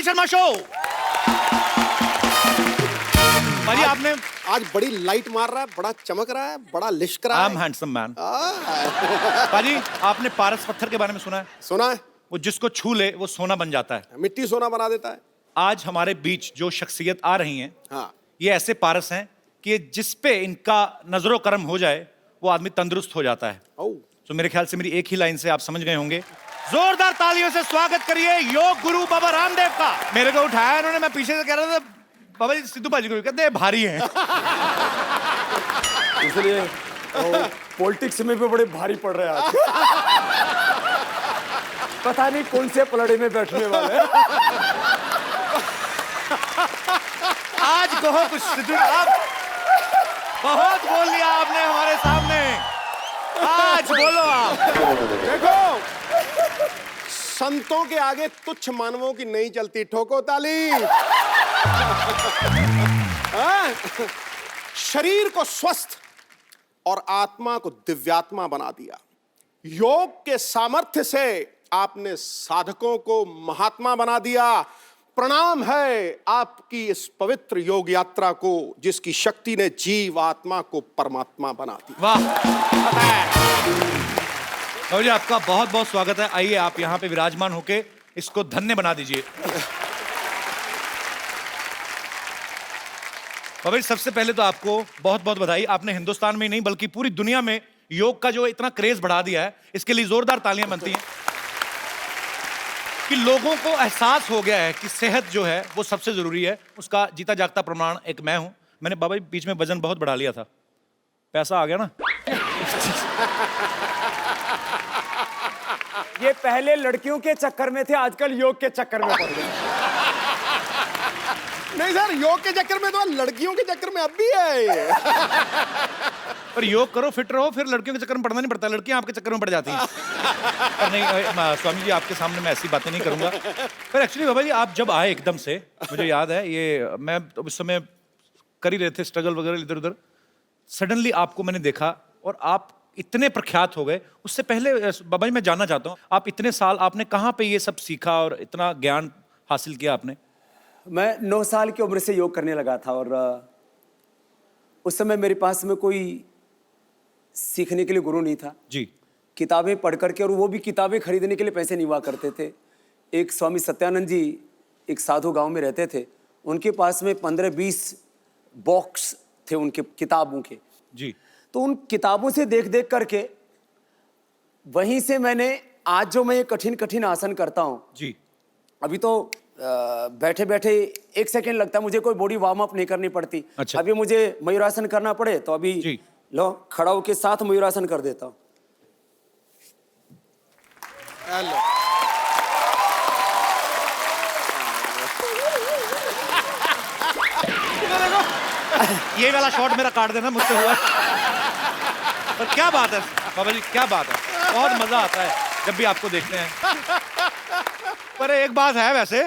Kapil Sharma show. भाई आपने आज बड़ी लाइट मार रहा है, बड़ा चमक रहा है, बड़ा लिश्क रहा आई एम है। Handsome man. भाजी आपने पारस पत्थर के बारे में सुना है? सुना है? वो जिसको छू ले वो सोना बन जाता है। मिट्टी सोना बना देता है। आज हमारे बीच जो शख्सियत आ रही हैं, हाँ, ये ऐसे पारस हैं कि जिस पे इनका नजरो करम हो जाए वो आदमी तंदुरुस्त हो जाता है। ओ, तो मेरे ख्याल से मेरी एक ही लाइन से आप समझ गए होंगे। जोरदार तालियों से स्वागत करिए योग गुरु बाबा रामदेव का। मेरे को उठाया इन्होंने, मैं पीछे से कह रहा था बाबा जी सिद्धू भाजी को कहते हैं भारी हैं। इसलिए पॉलिटिक्स में भी बड़े भारी पड़ रहे हैं आज। पता नहीं कौन से पलड़े में बैठने वाले हैं। आज कहो कुछ सिद्धू आप, बहुत बोल लिया आपने हमारे सामने, आज बोलो आप। देखो, संतों के आगे तुच्छ मानवों की नहीं चलती। ठोको ताली। हाँ? शरीर को स्वस्थ और आत्मा को दिव्यात्मा बना दिया। योग के सामर्थ्य से आपने साधकों को महात्मा बना दिया। प्रणाम है आपकी इस पवित्र योग यात्रा को, जिसकी शक्ति ने जीव आत्मा को परमात्मा बना दिया। वाह बाबा जी, आपका बहुत बहुत स्वागत है। आइए आप यहाँ पे विराजमान होके इसको धन्य बना दीजिए। बाबा जी सबसे पहले तो आपको बहुत बहुत बधाई। आपने हिंदुस्तान में ही नहीं बल्कि पूरी दुनिया में योग का जो इतना क्रेज बढ़ा दिया है, इसके लिए जोरदार तालियां बनती हैं कि लोगों को एहसास हो गया है कि सेहत जो है वो सबसे जरूरी है। उसका जीता जागता प्रमाण एक मैं हूं। मैंने बाबा जी बीच में वजन बहुत बढ़ा लिया था, पैसा आ गया ना। ये पहले लड़कियों के चक्कर में थे, आजकल योग के चक्कर में पड़ गए। नहीं सर, योग के चक्कर में तो लड़कियों के चक्कर में अब भी है। पर योग करो, फिट रहो, फिर लड़कियों के चक्कर में पड़ना नहीं पड़ता, लड़कियां आपके चक्कर में पड़ जाती हैं। पर नहीं स्वामी जी, आपके सामने मैं ऐसी बातें नहीं करूंगा। पर एक्चुअली बाबा जी आप जब आए एकदम से, मुझे याद है ये, मैं तो उस समय कर ही रहे थे स्ट्रगल वगैरह इधर उधर, सडनली आपको मैंने देखा और आप इतने प्रख्यात हो गए। उससे पहले बाबा जी मैं जानना चाहता हूँ, आप इतने साल आपने कहाँ पे ये सब सीखा और इतना ज्ञान हासिल किया आपने? मैं 9 साल की उम्र से योग करने लगा था और उस समय मेरे पास में कोई सीखने के लिए गुरु नहीं था जी। किताबें पढ़ करके, और वो भी किताबें खरीदने के लिए पैसे नहीं हुआ करते थे। एक स्वामी सत्यानंद जी एक साधु गांव में रहते थे, उनके पास में 15-20 बॉक्स थे उनके किताबों के जी। तो उन किताबों से देख देख करके वहीं से मैंने आज जो मैं ये कठिन कठिन आसन करता हूँ जी। अभी तो बैठे बैठे 1 सेकेंड लगता है, मुझे कोई बॉडी वार्म अप नहीं करनी पड़ती। अच्छा। अभी मुझे मयूरासन करना पड़े तो अभी जी। लो खड़ा होके साथ मयूरासन कर देता हूँ। ये वाला शॉट मेरा काट देना, मुझसे हुआ। पर क्या बात है बाबा जी, क्या बात है, बहुत मजा आता है जब भी आपको देखते हैं। पर एक बात है वैसे,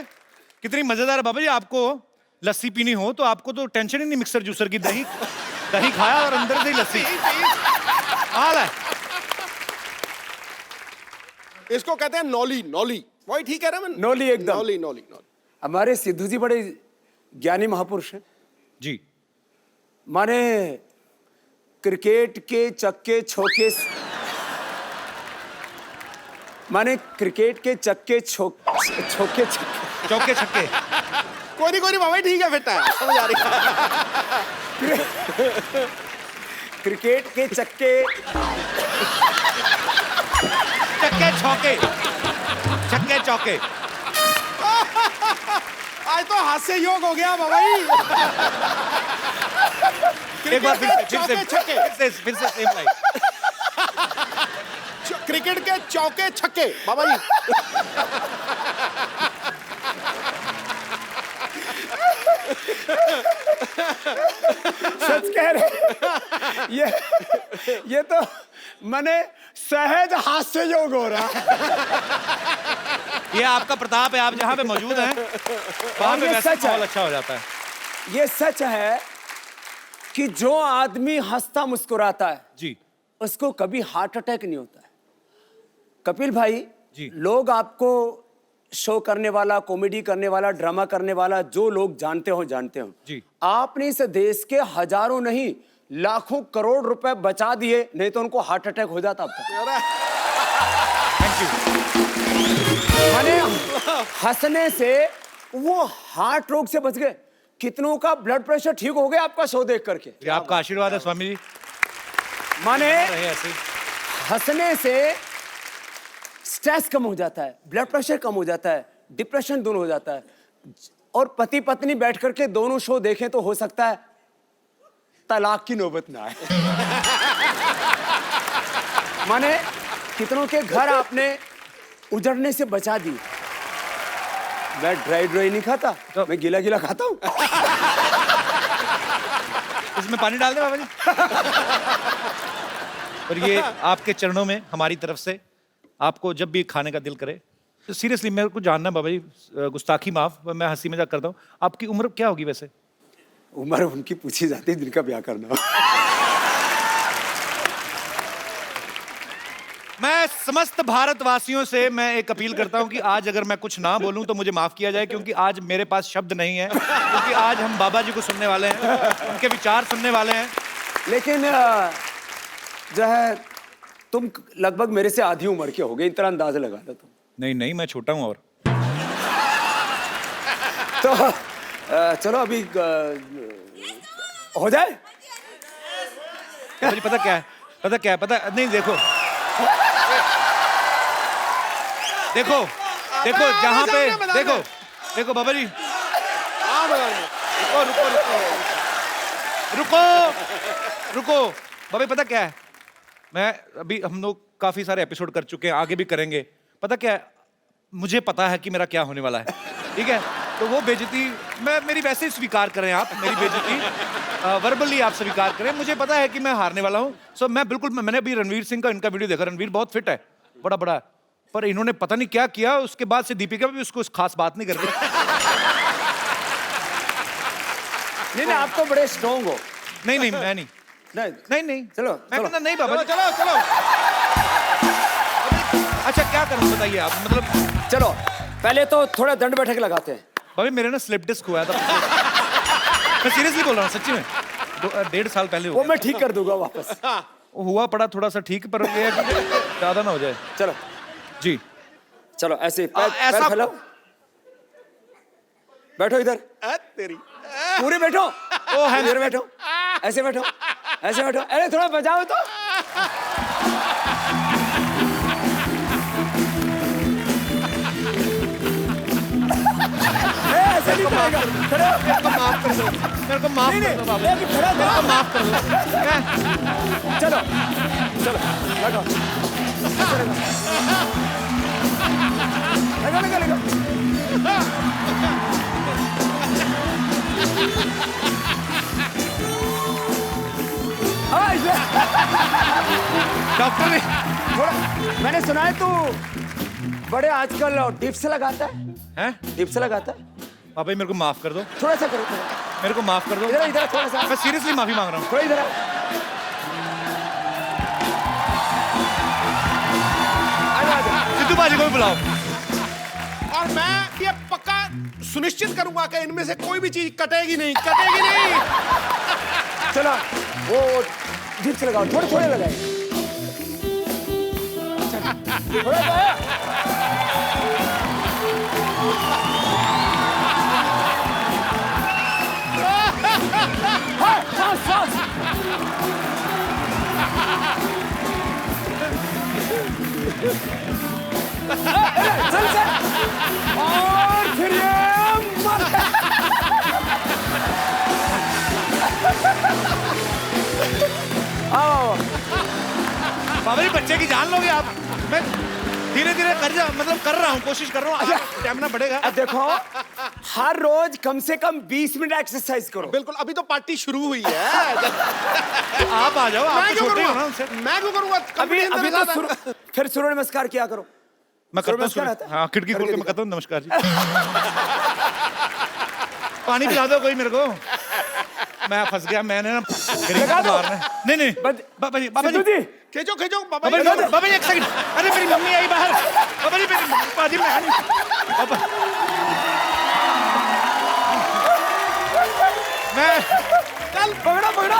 कितनी मजेदार है बाबा जी, आपको लस्सी पीनी हो तो आपको तो टेंशन ही नहीं मिक्सर जूसर की। दही दही खाया और अंदर से ही लस्सी। हाल है। इसको कहते हैं नौली। नौली वही ठीक है ना? मैं नौली एकदम। नौली नौली नौली। हमारे सिद्धू जी बड़े ज्ञानी महापुरुष हैं। जी। माने क्रिकेट के चक्के छोके, माने क्रिकेट के चक्के छोके छक्के, चौके छक्के। कोई नहीं बाबा, ठीक है, फिट है, समझ आ रही है। क्रिकेट के चक्के चक्के छक्के, छक्के चौके। आज तो हास्य योग हो गया बाबा जी। एक बार चौके छक्के। फिर से सेम लाइन। क्रिकेट के चौके छक्के बाबा जी। सच कह रहे। ये तो मैंने सहज हास्य योग हो रहा है। ये आपका प्रताप है, आप जहाँ पे मौजूद हैं वहाँ पे ये वैसे सच है। माहौल अच्छा हो जाता है। ये सच है कि जो आदमी हंसता मुस्कुराता है जी। उसको कभी हार्ट अटैक नहीं होता है। कपिल भाई जी। लोग आपको शो करने वाला, कॉमेडी करने वाला, ड्रामा करने वाला, जो लोग जानते हो जी। आपने इस देश के हजारों नहीं लाखों करोड़ रुपए बचा दिए, नहीं तो उनको हार्ट अटैक हो जाता अब तक। Thank you. माने हंसने से वो हार्ट रोग से बच गए। कितनों का ब्लड प्रेशर ठीक हो गया आपका शो देख करके। ये आपका आशीर्वाद है स्वामी जी। माने रहे ऐसे ही। हंसने से स्ट्रेस कम हो जाता है, ब्लड प्रेशर कम हो जाता है, डिप्रेशन दूर हो जाता है। और पति पत्नी बैठ करके दोनों शो देखें तो हो सकता है तलाक की नौबत ना आए। माने कितनों के घर आपने उजड़ने से बचा दी। मैं ड्राई नहीं खाता, मैं गीला गीला खाता हूं। इसमें पानी डाल दे बाबा जी। और ये आपके चरणों में हमारी तरफ से आपको जब भी खाने का दिल करे, तो सीरियसली मेरे को जानना है बाबा जी, गुस्ताखी माफ, मैं हंसी मजाक करता हूँ, आपकी उम्र क्या होगी वैसे? उम्र उनकी पूछी जाती है जिनका ब्याह करना। मैं समस्त भारतवासियों से मैं एक अपील करता हूं कि आज अगर मैं कुछ ना बोलूं तो मुझे माफ किया जाए, क्योंकि आज मेरे पास शब्द नहीं है, क्योंकि आज हम बाबा जी को सुनने वाले हैं, उनके विचार सुनने वाले हैं। लेकिन जो है तुम लगभग मेरे से आधी उम्र के हो गए, इतना अंदाजा लगा लो तुम। नहीं नहीं, मैं छोटा हूं। और तो चलो अभी हो जाए। मुझे पता क्या है, पता नहीं, देखो जहां पे देखो बाबा जी, रुको बाबा जी, पता क्या है, मैं अभी हम लोग काफी सारे एपिसोड कर चुके हैं, आगे भी करेंगे। पता क्या है, मुझे पता है कि मेरा क्या होने वाला है, ठीक है? तो वो बेइज्जती मेरी वैसे ही स्वीकार करें, आप मेरी बेइज्जती वर्बली आप स्वीकार करें। मुझे पता है कि मैं हारने वाला हूँ। सो मैं बिल्कुल, मैंने अभी रणवीर सिंह का इनका वीडियो देखा, रणवीर बहुत फिट है, बड़ा, पर इन्होंने पता नहीं क्या किया, उसके बाद से दीपिका भी उसको खास बात नहीं करती। नहीं आप तो बड़े स्ट्रॉन्ग हो। नहीं मैं नहीं। चलो मैं कहता नहीं बाबा जी। चलो अच्छा क्या करूं बताइए आप, मतलब चलो पहले तो थोड़ा दंड बैठक लगाते हैं। भाभी मेरे ना स्लिप डिस्क हुआ था। मैं सीरियसली बोल रहा हूँ, सच्ची में 1.5 साल पहले वो मैं ठीक कर दूंगा वापस। हुआ पड़ा थोड़ा सा ठीक, पर ये है कि ज्यादा ना हो जाए। चलो जी चलो ऐसे पैर ऐसा फैलाओ, बैठो इधर, तेरी पूरे बैठो। ओ है इधर बैठो, ऐसे बैठो। अरे थोड़ा बजाओ तो। ऐसे नहीं चलेगा। खड़े हो। मेरे को माफ कर दो बाबा, अभी खड़ा हो। मेरे को माफ कर दो। चलो बैठो। लगा। डॉक्टर ने थोड़ा मैंने सुना है तू बड़े आजकल डिप्स लगाता है। हैं? डिप्स लगाता है। बाबा जी मेरे को माफ कर दो, थोड़ा सा करो, मेरे को माफ कर दो। इधर थोड़ा सा। मैं सीरियसली माफी मांग रहा हूँ। थोड़ा इधर सिद्धू बाजी को भी बुलाओ। और मैं ये पक्का सुनिश्चित करूंगा कि इनमें से कोई भी चीज कटेगी नहीं। चलो वो डिप्स लगाओ, थोड़े लगाए। थोड़ा लगाया। सांस। चल और फिर ये आओ। बाबा जी बच्चे की जान लोगे आप। मैं धीरे कर रहा हूँ, कोशिश कर रहा हूँ, स्टैमिना बढ़ेगा। अब देखो हर रोज कम से कम 20 मिनट एक्सरसाइज करो। बिल्कुल, अभी तो पार्टी शुरू हुई है। आप आ जाओ, आप छोटे हो ना उनसे। मैं क्यों करूंगा? अभी तो फिर सूर्य नमस्कार किया करो। मैं करता नमस्कार आता हूँ, है? हाँ खिड़की खोल के मैं करता हूँ नमस्कार जी। पानी पिला दो कोई मेरे को, मैं फंस गया। मैंने ना लगा दो। नहीं बाबा जी खींचो बाबा जी एक सेकंड। अरे मेरी मम्मी आई बाहर। बाबा जी मैं नहीं। मैं चल पकड़ो पकड़ो।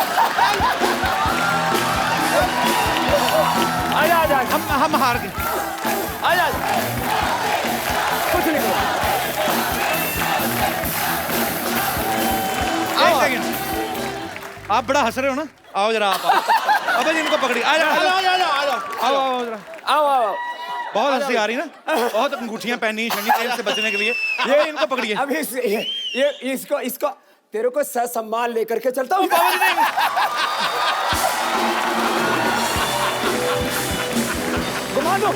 आजा आजा हम हार गए। आजा। कुछ नहीं करो। एक सेकंड, आप बड़ा हंस रहे हो ना? आओ जरा आप आओ। अबे जी इनको पकड़िए। आ जाओ आ जाओ आ जाओ आ जाओ। आओ आओ जरा। आओ आओ। बहुत हंसी आ रही ना, बहुत अंगूठियां पहनी शनि तेल से बचने के लिए। ये इनको पकड़िए। अब ये इसको तेरे को सम्मान लेकर के चलता हूँ। बाबा जी नहीं। घुमा दो।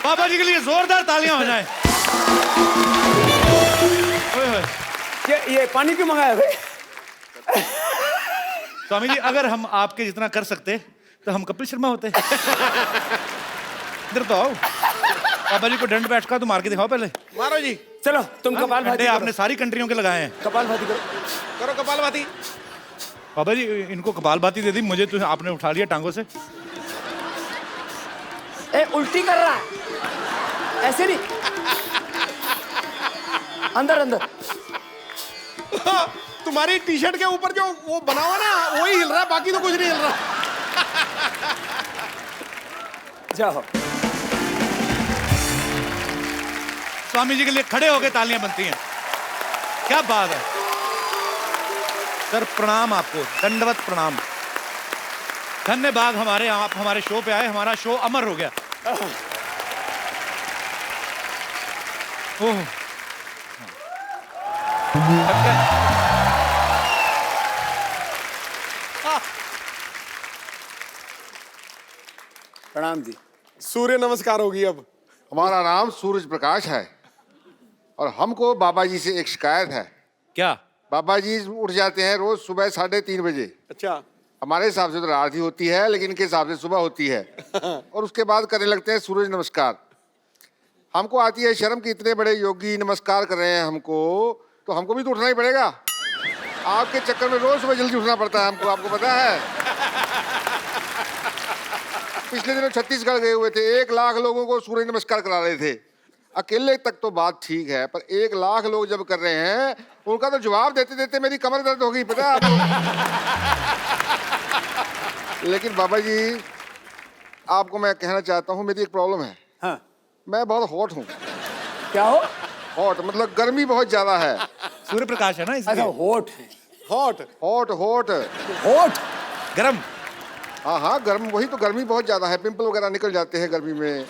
बाबा जी के लिए जोरदार तालियां हो जाएं। ओए होए। ये पानी क्यों मंगाया भाई? स्वामी जी अगर हम आपके जितना कर सकते तो हम कपिल शर्मा होते। इधर तो आओ। बाबा जी को दंड बैठ का तो मार के दिखाओ पहले। मारो जी। चलो तुम कपालभाति डंडे करो। आपने सारी कंट्रियों के लगाए हैं। कपालभाति करो। करो कपालभाति। बाबा जी इनको कपालभाति दे दी, मुझे तो आपने उठा लिया टांगों से। ए उल्टी कर रहा है, ऐसे नहीं। अंदर अंदर। तुम्हारी टी शर्ट के ऊपर जो वो बना हुआ ना वही हिल रहा है, बाकी तो कुछ नहीं हिल रहा। जाओ। स्वामी जी के लिए खड़े होकर तालियां बनती हैं। क्या बात है सर, प्रणाम आपको, दंडवत प्रणाम। धन्यवाद हमारे आप हमारे शो पे आए, हमारा शो अमर हो गया। ओह प्रणाम जी। सूर्य नमस्कार होगी अब। हमारा नाम सूरज प्रकाश है और हमको बाबा जी से एक शिकायत है। क्या? बाबा जी उठ जाते हैं रोज सुबह 3:30 बजे। अच्छा। हमारे हिसाब से तो रात ही होती है, लेकिन इनके हिसाब से सुबह होती है। और उसके बाद करने लगते हैं सूरज नमस्कार। हमको आती है शर्म कि इतने बड़े योगी नमस्कार कर रहे हैं हमको, तो हमको भी तो उठना ही पड़ेगा। आपके चक्कर में रोज सुबह जल्दी उठना पड़ता है हमको, आपको पता है। पिछले दिनों छत्तीसगढ़ गए हुए थे, 1 लाख लोगों को सूर्य नमस्कार करा रहे थे। अकेले तक तो बात ठीक है, पर 1 लाख लोग जब कर रहे हैं उनका तो जवाब देते देते मेरी कमर दर्द हो गई, पता है आपको। लेकिन बाबा जी आपको मैं कहना चाहता हूँ, मेरी एक प्रॉब्लम है। हाँ। मैं बहुत हॉट हूँ। क्या हो? हॉट मतलब गर्मी बहुत ज्यादा है। सूर्य प्रकाश है ना अच्छा इसलिए। होठ है। हॉट। हॉट हॉट होठ। गरम। हाँ हाँ गर्म, वही तो, गर्मी बहुत ज्यादा है, पिंपल वगैरह निकल जाते हैं गर्मी में।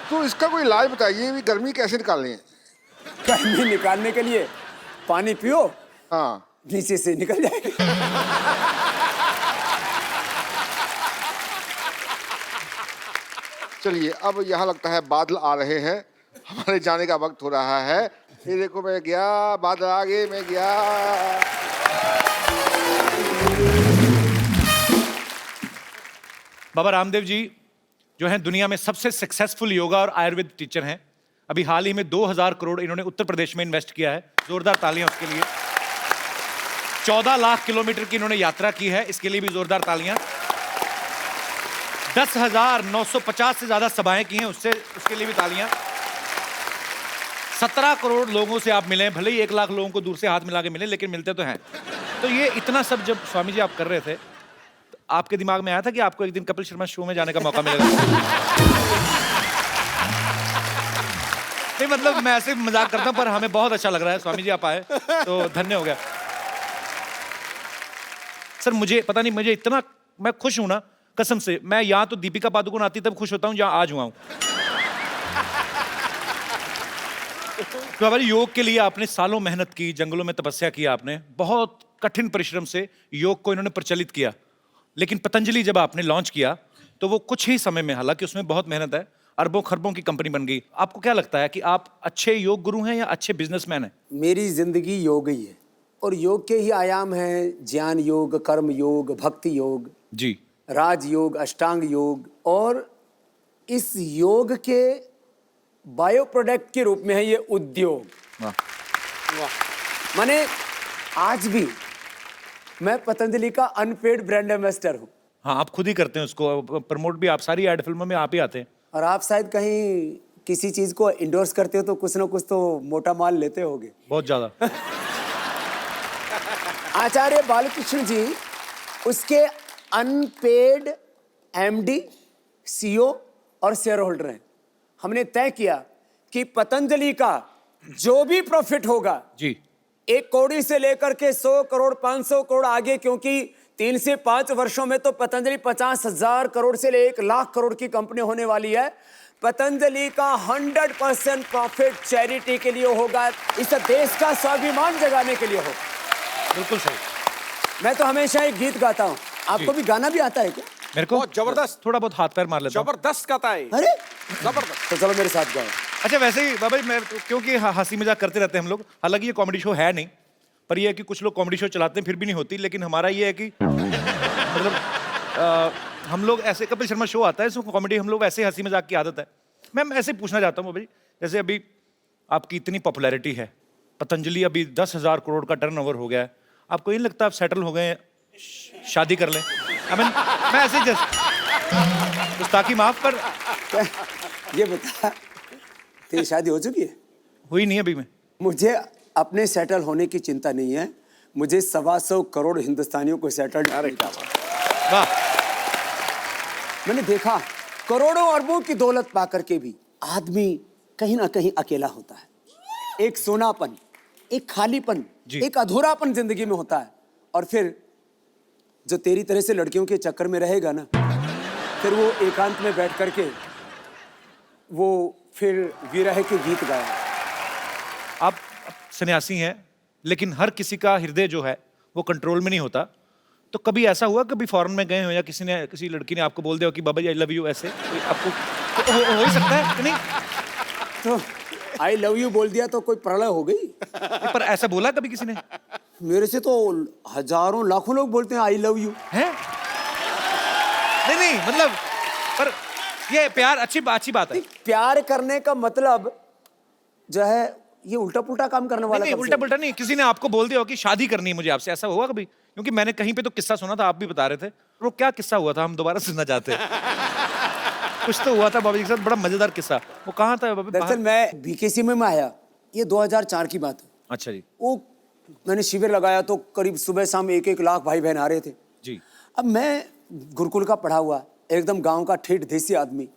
तो इसका कोई इलाज बताइए, भी गर्मी कैसे निकालनी है? गर्मी निकालने के लिए पानी पियो, हाँ नीचे से निकल जाएगा। चलिए, अब यहाँ लगता है बादल आ रहे हैं, हमारे जाने का वक्त हो रहा है। ये देखो मैं गया, बादल आ गए, मैं गया। बाबा रामदेव जी जो हैं दुनिया में सबसे सक्सेसफुल योगा और आयुर्वेद टीचर हैं। अभी हाल ही में 2000 करोड़ इन्होंने उत्तर प्रदेश में इन्वेस्ट किया है, जोरदार तालियां उसके लिए। 14 लाख किलोमीटर की इन्होंने यात्रा की है, इसके लिए भी जोरदार तालियां। 10,950 से ज्यादा सभाएं की हैं, उसके लिए भी तालियां। 17 करोड़ लोगों से आप मिले, भले ही 1 लाख लोगों को दूर से हाथ मिला के मिले, लेकिन मिलते तो हैं। तो ये इतना सब जब स्वामी जी आप कर रहे थे, तो आपके दिमाग में आया था कि आपको एक दिन कपिल शर्मा शो में जाने का मौका मिलेगा? नहीं मतलब मैं ऐसे मजाक करता हूं, पर हमें बहुत अच्छा लग रहा है स्वामी जी आप आए तो धन्य हो गया। सर मुझे पता नहीं, मुझे इतना मैं खुश हूं ना कसम से। मैं यहाँ तो दीपिका पादुकोण आती तब खुश होता हूँ जहाँ आज हुआ हूँ। तो हमारे योग के लिए आपने सालों मेहनत की, जंगलों में तपस्या की, आपने बहुत कठिन परिश्रम से योग को इन्होंने प्रचलित किया। लेकिन पतंजलि जब आपने लॉन्च किया तो वो कुछ ही समय में, हालांकि उसमें बहुत मेहनत है, अरबों खरबों की कंपनी बन गई। आपको क्या लगता है कि आप अच्छे योग गुरु हैं या अच्छे बिजनेसमैन हैं? मेरी जिंदगी योग ही है और योग के ही आयाम हैं ज्ञान योग, कर्म योग, भक्ति योग जी, राज योग, अष्टांग योग। और इस योग के बायो प्रोडक्ट के रूप में है ये उद्योग। वाह। माने आज भी मैं पतंजलि का अनपेड ब्रांड एम्बेसडर हूँ। हाँ, आप खुद ही करते हैं उसको, प्रमोट भी आप, सारी एड फिल्मों में आप ही आते हैं। और आप शायद कहीं किसी चीज को इंडोर्स करते हो तो कुछ ना कुछ तो मोटा माल लेते होगे। बहुत ज्यादा। आचार्य बालकृष्ण जी उसके अनपेड एमडी, सीईओ और शेयर होल्डर हैं। हमने तय किया कि पतंजलि का जो भी प्रॉफिट होगा जी, 1 कौड़ी से लेकर के 100 करोड़ 500 करोड़ आगे, क्योंकि 3 से 5 वर्षों में तो पतंजलि 50,000 करोड़ से ले 1 लाख करोड़ की कंपनी होने वाली है। पतंजलि का 100% प्रॉफिट चैरिटी के लिए होगा, इस देश का स्वाभिमान जगाने के लिए हो। बिल्कुल सही। मैं तो हमेशा एक गीत गाता हूँ, आपको भी गाना भी आता है क्या? मेरे को बहुत जबरदस्त। थोड़ा बहुत हाथ पैर मार लेता हूँ। जबरदस्त गाता है। अरे जबरदस्त। तो चलो मेरे साथ गाओ। अच्छा, वैसे ही बाबा जी, मैं क्योंकि हंसी मजाक करते रहते हैं हम लोग, हालांकि ये कॉमेडी शो है नहीं, पर ये है कि कुछ लोग कॉमेडी शो चलाते हैं फिर भी नहीं होती, लेकिन हमारा ये है कि मतलब हम लोग ऐसे, कपिल शर्मा शो आता है, इसमें कॉमेडी हम लोग ऐसे हंसी मजाक की आदत है। मैं ऐसे पूछना चाहता हूँ बाबा जी, जैसे अभी आपकी इतनी पॉपुलैरिटी है, पतंजलि अभी 10,000 करोड़ का टर्नओवर हो गया है, आपको ये नहीं लगता आप सेटल हो गए हैं, शादी कर लें? I mean, मैं ऐसे ही जस्ट ताकि माफ कर, ये बता, तेरी शादी हो चुकी है? हुई नहीं अभी में। मुझे अपने सेटल होने की चिंता नहीं है, मुझे 125 करोड़ हिंदुस्तानियों को सेटल। वाह, मैंने देखा करोड़ों अरबों की दौलत पाकर के भी आदमी कहीं ना कहीं अकेला होता है। एक सोनापन, एक खालीपन, जी। एक अधूरापन जिंदगी में होता है। और फिर जो तेरी तरह से लड़कियों के चक्कर में रहेगा ना, फिर वो एकांत में बैठ करके वो फिर विरह के गीत गाया। आप सन्यासी हैं, लेकिन हर किसी का हृदय जो है वो कंट्रोल में नहीं होता। तो कभी ऐसा हुआ, कभी फॉरेन में गए हो या किसी लड़की ने आपको बोल दिया हो कि बाबा जी आई लव यू, ऐसे कोई आपको तो हो ही सकता है कि नहीं? तो आई लव यू बोल दिया तो कोई प्रलय हो गई? पर ऐसा बोला कभी किसी ने? मेरे से तो हजारों लाखों लोग बोलते हैं आई लव यू। हैं? नहीं, मतलब पर ये प्यार अच्छी बात है। प्यार करने का मतलब जो है ये उल्टा पुल्टा काम करने वाला। नहीं, उल्टा पुल्टा नहीं, किसी ने आपको बोल दिया हो कि शादी करनी है मुझे आपसे, ऐसा हुआ कभी? क्योंकि मैंने कहीं पे तो किस्सा सुना था, आप भी बता रहे थे, वो क्या किस्सा हुआ था, हम दोबारा सुनना चाहते हैं। कुछ तो हुआ था बाबा जी के साथ, बड़ा मजेदार किस्सा। वो कहाँ था बाबा? दरअसल मैं बीकेसी में आया, ये 2004 की बात है। अच्छा जी। वो मैंने शिविर लगाया तो करीब सुबह शाम 1-1 लाख भाई बहन आ रहे थे जी। अब मैं गुरुकुल का पढ़ा हुआ एकदम गांव का ठेठ देसी आदमी,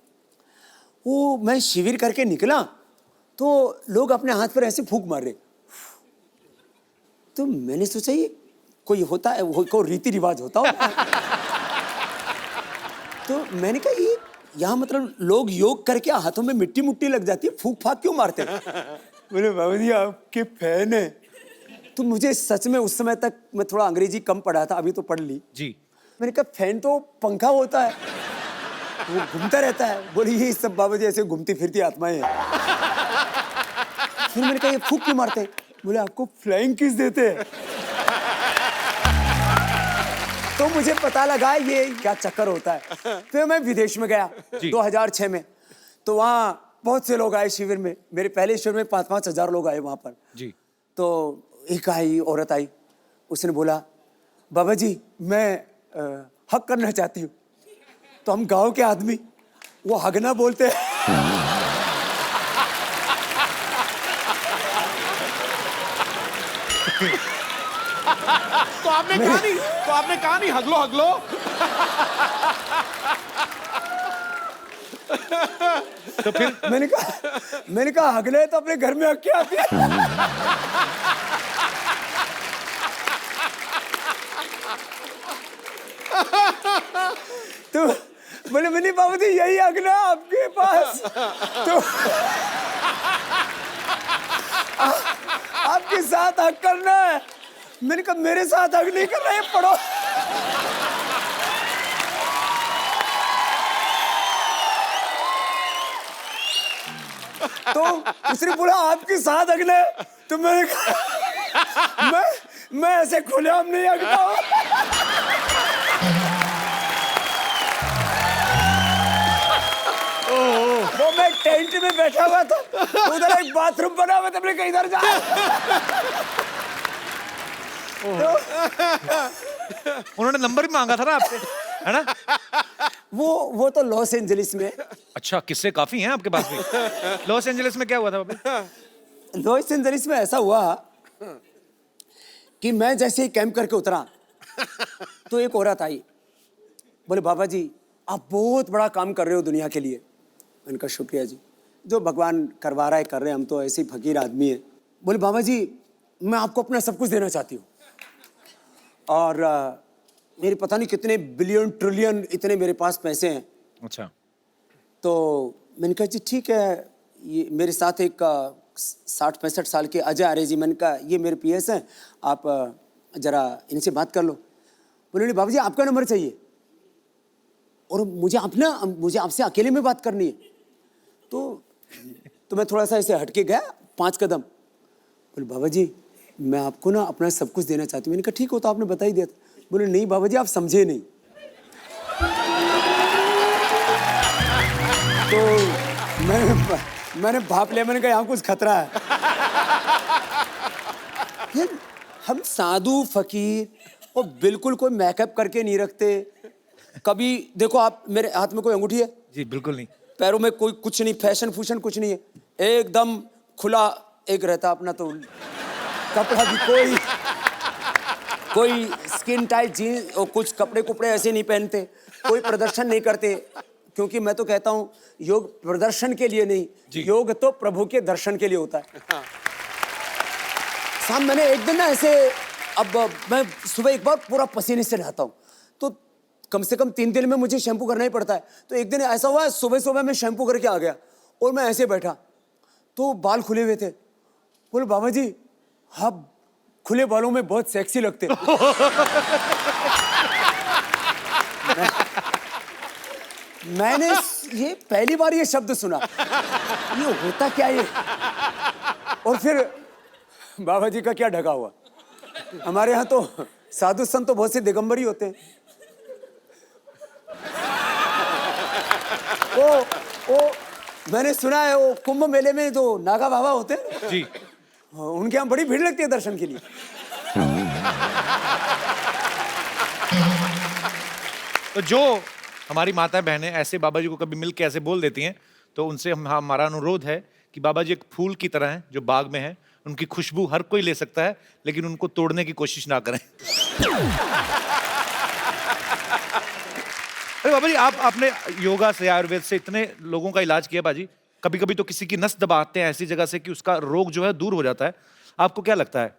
वो मैं शिविर करके निकला तो लोग अपने हाथ पर ऐसे फूंक मार रहे। तो मैंने सोचा ये कोई होता है, वो कोई रीति रिवाज होता हो। तो मैंने कहा ये यहाँ मतलब लोग योग करके हाथों में मिट्टी मुट्टी लग जाती है, फूंक फाक क्यों मारते हैं? बोले बाबा जी आपके फैन है। तो मुझे सच में उस समय तक मैं थोड़ा अंग्रेजी कम पढ़ा था, अभी तो पढ़ ली जी। मैंने कहा फैन तो पंखा होता है, वो घूमता रहता है। बोले ये सब बाबा जी ऐसे घूमती फिरती आत्माएं हैं। फिर मैंने कहा ये फूंक क्यों मारते हैं? बोले आपको फ्लाइंग किस देते हैं। तो मुझे पता लगा ये क्या चक्कर होता है। फिर मैं विदेश में गया 2006 में, तो वहाँ बहुत से लोग आए शिविर में। मेरे पहले शिविर में 5-5 हजार लोग आए वहाँ पर जी। तो एक औरत आई, उसने बोला बाबा जी मैं हक करना चाहती हूँ। तो हम गांव के आदमी वो हगना बोलते हैं। तो आपने कहा नहीं हगलो हगलो। तो फिर मैंने कहा हगले तो अपने घर में हक के आती है। तो बोले मैंने बाबू जी यही अगला आपके पास, तो आपके साथ हक करना है। मैंने कहा मेरे साथ हक नहीं कर रहे, पढ़ो। तो उसने बोला आपके साथ हकना है, तो मैंने कहा मैं ऐसे खुलेआम नहीं हकता हूं। वो मैं टेंट में बैठा हुआ था, उधर एक बाथरूम बना हुआ था, मैंने कहा इधर जा। उन्होंने नंबर भी मांगा था ना आपसे, है ना? वो तो लॉस एंजलिस में। अच्छा, किस्से काफी हैं आपके पास भी। लॉस एंजलिस में क्या हुआ था बाबा? लॉस एंजलिस में ऐसा हुआ कि मैं जैसे ही कैंप करके उतरा तो एक औरत आई, बोले बाबा जी आप बहुत बड़ा काम कर रहे हो दुनिया के लिए। मैंने कहा शुक्रिया जी, जो भगवान करवा रहा है कर रहे हैं, हम तो ऐसे ही फकीर आदमी हैं। बोले बाबा जी मैं आपको अपना सब कुछ देना चाहती हूँ, और मेरे पता नहीं कितने बिलियन ट्रिलियन इतने मेरे पास पैसे हैं। अच्छा। तो मैंने कहा जी ठीक है, ये मेरे साथ एक 60-65 साल के अजय आर्य जी, मैंने कहा ये मेरे पीएस हैं, आप जरा इनसे बात कर लो। बोले बाबा जी आपका नंबर चाहिए और मुझे आपसे अकेले में बात करनी है। तो मैं थोड़ा सा ऐसे हटके गया 5 कदम। बोले बाबा जी मैं आपको ना अपना सब कुछ देना चाहती हूँ। मैंने कहा ठीक हो तो आपने बता ही दिया था। बोले नहीं बाबा जी आप समझे नहीं। तो मैंने भाप लिया, मैंने कहा यहाँ कुछ खतरा है। फिर हम साधु फकीर और बिल्कुल कोई मेकअप करके नहीं रखते। कभी देखो आप, मेरे हाथ में कोई अंगूठी है? जी बिल्कुल नहीं। पैरों में कोई कुछ नहीं, फैशन फूशन कुछ नहीं है, एकदम खुला एक रहता अपना। तो कपड़ा भी कोई स्किन टाइट जीन्स और कुछ कपड़े ऐसे नहीं पहनते, कोई प्रदर्शन नहीं करते, क्योंकि मैं तो कहता हूँ योग प्रदर्शन के लिए नहीं, योग तो प्रभु के दर्शन के लिए होता है। शाम मैंने एक दिन ना ऐसे, अब मैं सुबह एक बार पूरा पसीने से नहाता हूँ, तो कम से कम 3 दिन में मुझे शैम्पू करना ही पड़ता है। तो एक दिन ऐसा हुआ सुबह मैं शैम्पू करके आ गया और मैं ऐसे बैठा तो बाल खुले हुए थे। बोले बाबा जी आप खुले बालों में बहुत सेक्सी लगते। मैंने ये पहली बार ये शब्द सुना, ये होता क्या ये? और फिर बाबा जी का क्या ढका हुआ, हमारे यहाँ तो साधु संत तो बहुत से दिगंबर ही होते हैं। वो मैंने सुना है वो कुंभ मेले में जो नागा बाबा होते हैं जी, उनके यहाँ बड़ी भीड़ लगती है दर्शन के लिए। तो जो हमारी माता बहनें ऐसे बाबा जी को कभी मिल के ऐसे बोल देती हैं, तो उनसे हमारा अनुरोध है कि बाबा जी एक फूल की तरह हैं जो बाग में है, उनकी खुशबू हर कोई ले सकता है, लेकिन उनको तोड़ने की कोशिश ना करें। अरे बाबा जी आपने योगा से, आयुर्वेद से इतने लोगों का इलाज किया बाजी, कभी कभी तो किसी की नस दबाते हैं ऐसी जगह से कि उसका रोग जो है दूर हो जाता है। आपको क्या लगता है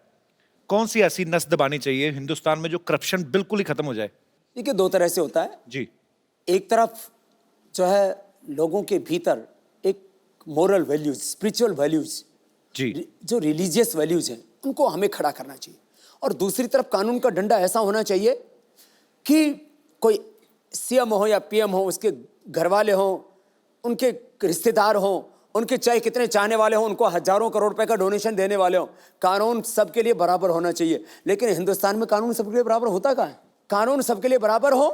कौन सी ऐसी नस दबानी चाहिए हिंदुस्तान में जो करप्शन बिल्कुल ही खत्म हो जाए? देखिए 2 तरह से होता है जी। एक तरफ जो है लोगों के भीतर एक मोरल वैल्यूज, स्पिरिचुअल वैल्यूज, जी, जो रिलीजियस वैल्यूज हैं उनको हमें खड़ा करना चाहिए, और दूसरी तरफ कानून का डंडा ऐसा होना चाहिए कि कोई सीएम हो या पीएम हो, उसके घर वाले हों, उनके रिश्तेदार हों, उनके चाहे कितने चाहने वाले हों, उनको हजारों करोड़ रुपए का डोनेशन देने वाले हों, कानून सबके लिए बराबर होना चाहिए। लेकिन हिंदुस्तान में कानून सबके लिए बराबर होता कहाँ है? कानून सबके लिए बराबर हो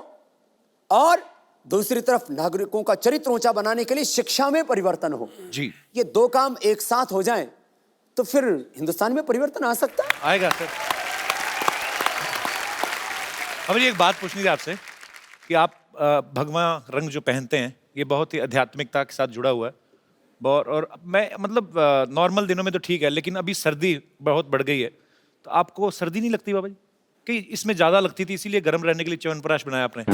और दूसरी तरफ नागरिकों का चरित्र ऊंचा बनाने के लिए शिक्षा में परिवर्तन हो। जी, ये 2 काम एक साथ हो जाएं तो फिर हिंदुस्तान में परिवर्तन आ सकता है। आएगा सर। अब ये एक बात पूछनी थी आपसे कि आप भगवा रंग जो पहनते हैं ये बहुत ही आध्यात्मिकता के साथ जुड़ा हुआ है, और मैं मतलब नॉर्मल दिनों में तो ठीक है, लेकिन अभी सर्दी बहुत बढ़ गई है, तो आपको सर्दी नहीं लगती बाबा जी? कि इसमें ज्यादा लगती थी इसीलिए गर्म रहने के लिए च्यवनप्राश बनाया आपने?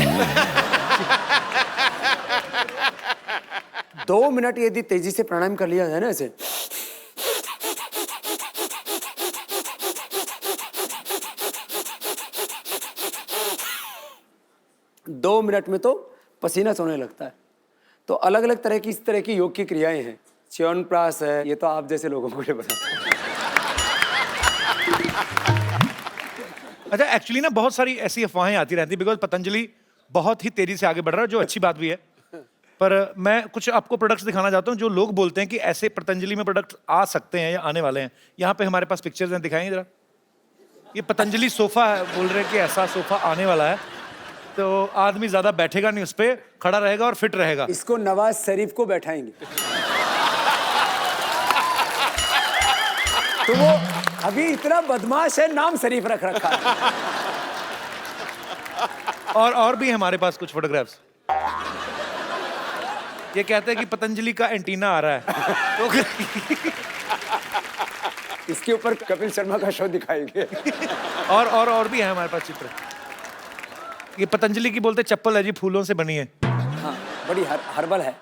2 मिनट यदि तेजी से प्राणायाम कर लिया है ना ऐसे, दो मिनट में तो पसीना सोने लगता है। तो अलग अलग तरह की इस तरह की योग की क्रियाएं हैं, च्यवनप्राश है, ये तो आप जैसे लोगों को पता है। अच्छा, एक्चुअली ना बहुत सारी ऐसी अफवाहें आती रहती है, बिकॉज पतंजलि बहुत ही तेजी से आगे बढ़ रहा है, जो अच्छी बात भी है, पर मैं कुछ आपको प्रोडक्ट्स दिखाना चाहता हूँ जो लोग बोलते हैं कि ऐसे पतंजलि में प्रोडक्ट्स आ सकते हैं या आने वाले हैं। यहाँ पे हमारे पास पिक्चर्स हैं, दिखाएंगे जरा। ये पतंजलि सोफा है, बोल रहे हैं कि ऐसा सोफा आने वाला है, तो आदमी ज्यादा बैठेगा नहीं, उस पर खड़ा रहेगा और फिट रहेगा। इसको नवाज शरीफ को बैठाएंगे तो वो अभी इतना बदमाश है, नाम शरीफ रख रखा है। और भी है हमारे पास कुछ फोटोग्राफ्स। ये कहते हैं कि पतंजलि का एंटीना आ रहा है तो इसके ऊपर कपिल शर्मा का शो दिखाएंगे। और भी है हमारे पास चित्र। ये पतंजलि की बोलते चप्पल है जी, फूलों से बनी है। हाँ, बड़ी हर्बल है।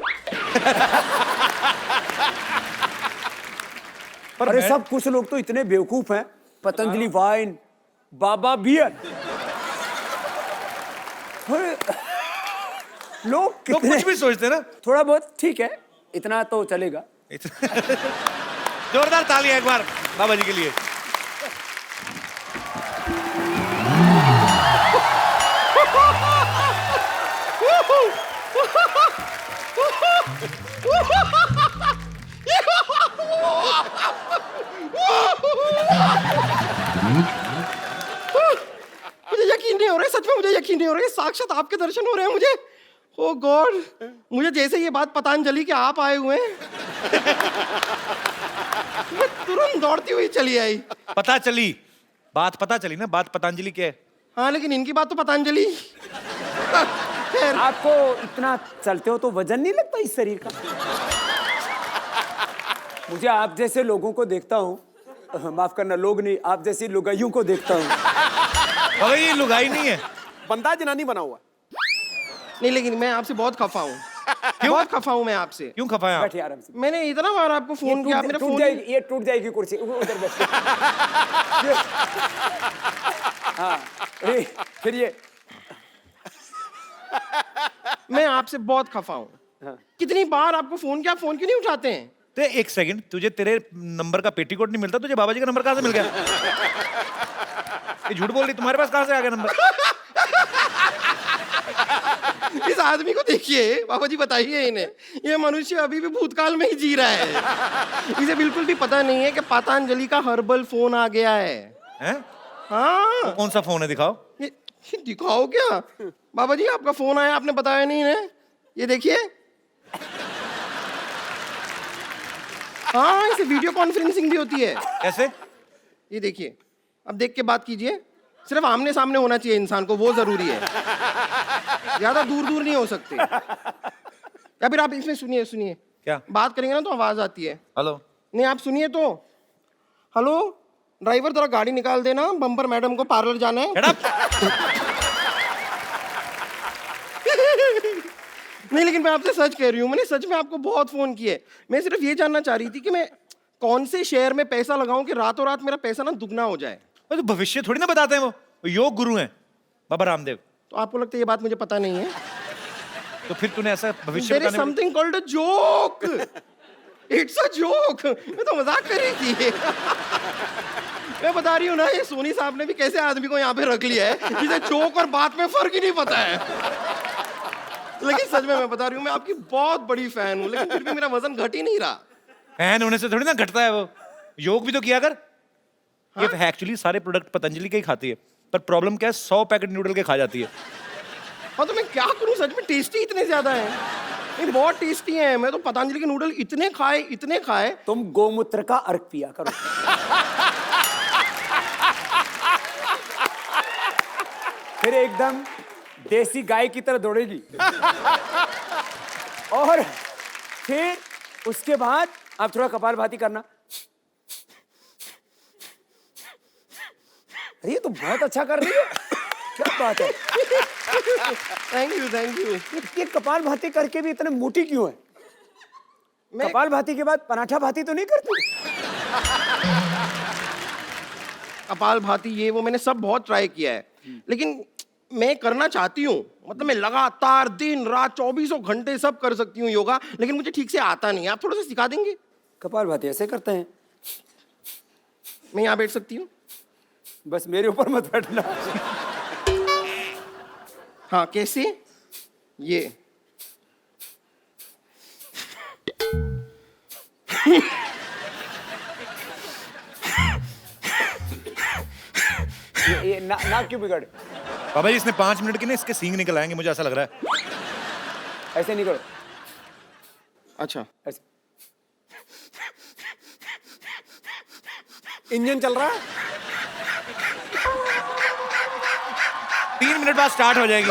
पर अरे मैं- सब कुछ लोग तो इतने बेवकूफ हैं। पतंजलि वाइन, बाबा बियर, लोग लोग कितने कुछ भी सोचते हैं ना। थोड़ा बहुत ठीक है, इतना तो चलेगा। जोरदार तालियां एक बार बाबा जी के लिए। मुझे यकीन नहीं हो रहा है, सच में मुझे यकीन नहीं हो रहा है, साक्षात आपके दर्शन हो रहे हैं मुझे। ओ गॉड, मुझे जैसे ये बात पतंजलि के आप आए हुए हैं मैं तुरंत दौड़ती हुई चली आई। पता चली ना, बात पतंजलि की है। हाँ, लेकिन इनकी बात तो पतंजलि। खैर, आपको इतना चलते हो तो वजन नहीं लगता इस शरीर का? मुझे आप जैसे लोगों को देखता हूँ, माफ करना लोग नहीं, आप जैसी लुगाइयों को देखता हूँ। बाबा ये लुगाई नहीं है। बंदा जनानी बना हुआ। नहीं लेकिन मैं आपसे बहुत खफा हूँ। बहुत खफा हूँ मैं आपसे। क्यों खफा है आप? बैठिए आराम से। मैंने इतना बार आपको फोन किया, आप मेरा टूट फोन जाएगी, ये टूट जाएगी कुर्सी, उधर बैठ। हाँ, फिर ये मैं आपसे बहुत खफा हूँ। कितनी बार आपको फोन किया, आप फोन क्यों नहीं उठाते हैं? तो एक सेकंड, तुझे तेरे नंबर का पेटीकोट नहीं मिलता, तुझे बाबा जी का नंबर कहाँ से मिल गया? ये झूठ बोल रही, तुम्हारे पास कहाँ से आ गया नंबर? इस आदमी को देखिए, बाबा जी बताइए इन्हें, ये मनुष्य अभी भी भूतकाल में ही जी रहा है। इसे बिल्कुल भी पता नहीं है कि पतंजलि का हर्बल फोन आ गया है। हैं? हाँ, कौन सा फोन है, दिखाओ। ये दिखाओ क्या? बाबा जी आपका फोन आया, आपने बताया नहीं इन्हें। ये देखिए, हाँ, इसे वीडियो कॉन्फ्रेंसिंग भी होती है। कैसे? ये देखिए, अब देख के बात कीजिए। सिर्फ आमने सामने होना चाहिए इंसान को, वो जरूरी है। ज्यादा दूर दूर नहीं हो सकते। या फिर आप इसमें सुनिए क्या? बात करेंगे ना तो आवाज आती है। हेलो। नहीं, आप सुनिए तो। हेलो ड्राइवर, जरा गाड़ी निकाल देना, बम्पर मैडम को पार्लर जाना है। Shut up! नहीं लेकिन मैं आपसे सच कह रही हूँ, मैंने सच में आपको बहुत फोन किए। मैं सिर्फ ये जानना चाह रही थी कि मैं कौन से शेयर में पैसा लगाऊं कि रातों रात मेरा पैसा ना दुगना हो जाए। तो भविष्य थोड़ी ना बताते हैं वो योग गुरु हैं बाबा रामदेव। तो आपको लगता है ये बात मुझे पता नहीं है? तो फिर तूने ऐसा भविष्य There is बताने में- something called a joke. It's a joke. मैं तो मजाक कर रही थी। मैं बता रही हूँ ना, ये सोनी साहब ने भी कैसे आदमी को यहाँ पे रख लिया है जिसे जोक और बात में फर्क ही नहीं पता है। लेकिन सच में मैं बता रही हूँ, मैं आपकी बहुत बड़ी फैन हूँ, लेकिन फिर भी मेरा वजन घट ही नहीं रहा। फैन होने से थोड़ी ना घटता है वो। योग भी तो किया कर। ये एक्चुअली सारे प्रोडक्ट पतंजलि के ही खाती है, पर प्रॉब्लम क्या है, 100 पैकेट नूडल के खा जाती है। हाँ तो मैं क्या करूँ, सच में टेस्टी इतने ज्यादा है, ये बहुत टेस्टी है। मैं तो पतंजलि के नूडल इतने खाए। तुम गोमूत्र का अर्क पिया करो। फिर एकदम देसी गाय की तरह दौड़ेगी। और फिर उसके बाद आप थोड़ा कपालभाति करना। अरे ये तो बहुत अच्छा कर रही है, क्या बात है। Thank you. ये कपालभाति करके भी इतने मोटी क्यों है? मैं कपालभाति के बाद पराठा भाती तो नहीं करती? कपालभाति ये वो मैंने सब बहुत ट्राई किया है, लेकिन मैं करना चाहती हूँ। मतलब मैं लगातार दिन रात 24 घंटे सब कर सकती हूँ योगा, लेकिन मुझे ठीक से आता नहीं है। आप थोड़ा सा सिखा देंगे? कपालभाति ऐसे करते हैं। मैं यहाँ बैठ सकती हूँ? बस मेरे ऊपर मत बैठना। हाँ, कैसे? ये ये नाक क्यों बिगड़? बाबा जी इसने 5 मिनट के ना इसके सींग निकल आएंगे, मुझे ऐसा लग रहा है। ऐसे नहीं करो, अच्छा, ऐसे। इंजन चल रहा है। 3 मिनट बाद स्टार्ट हो जाएगी।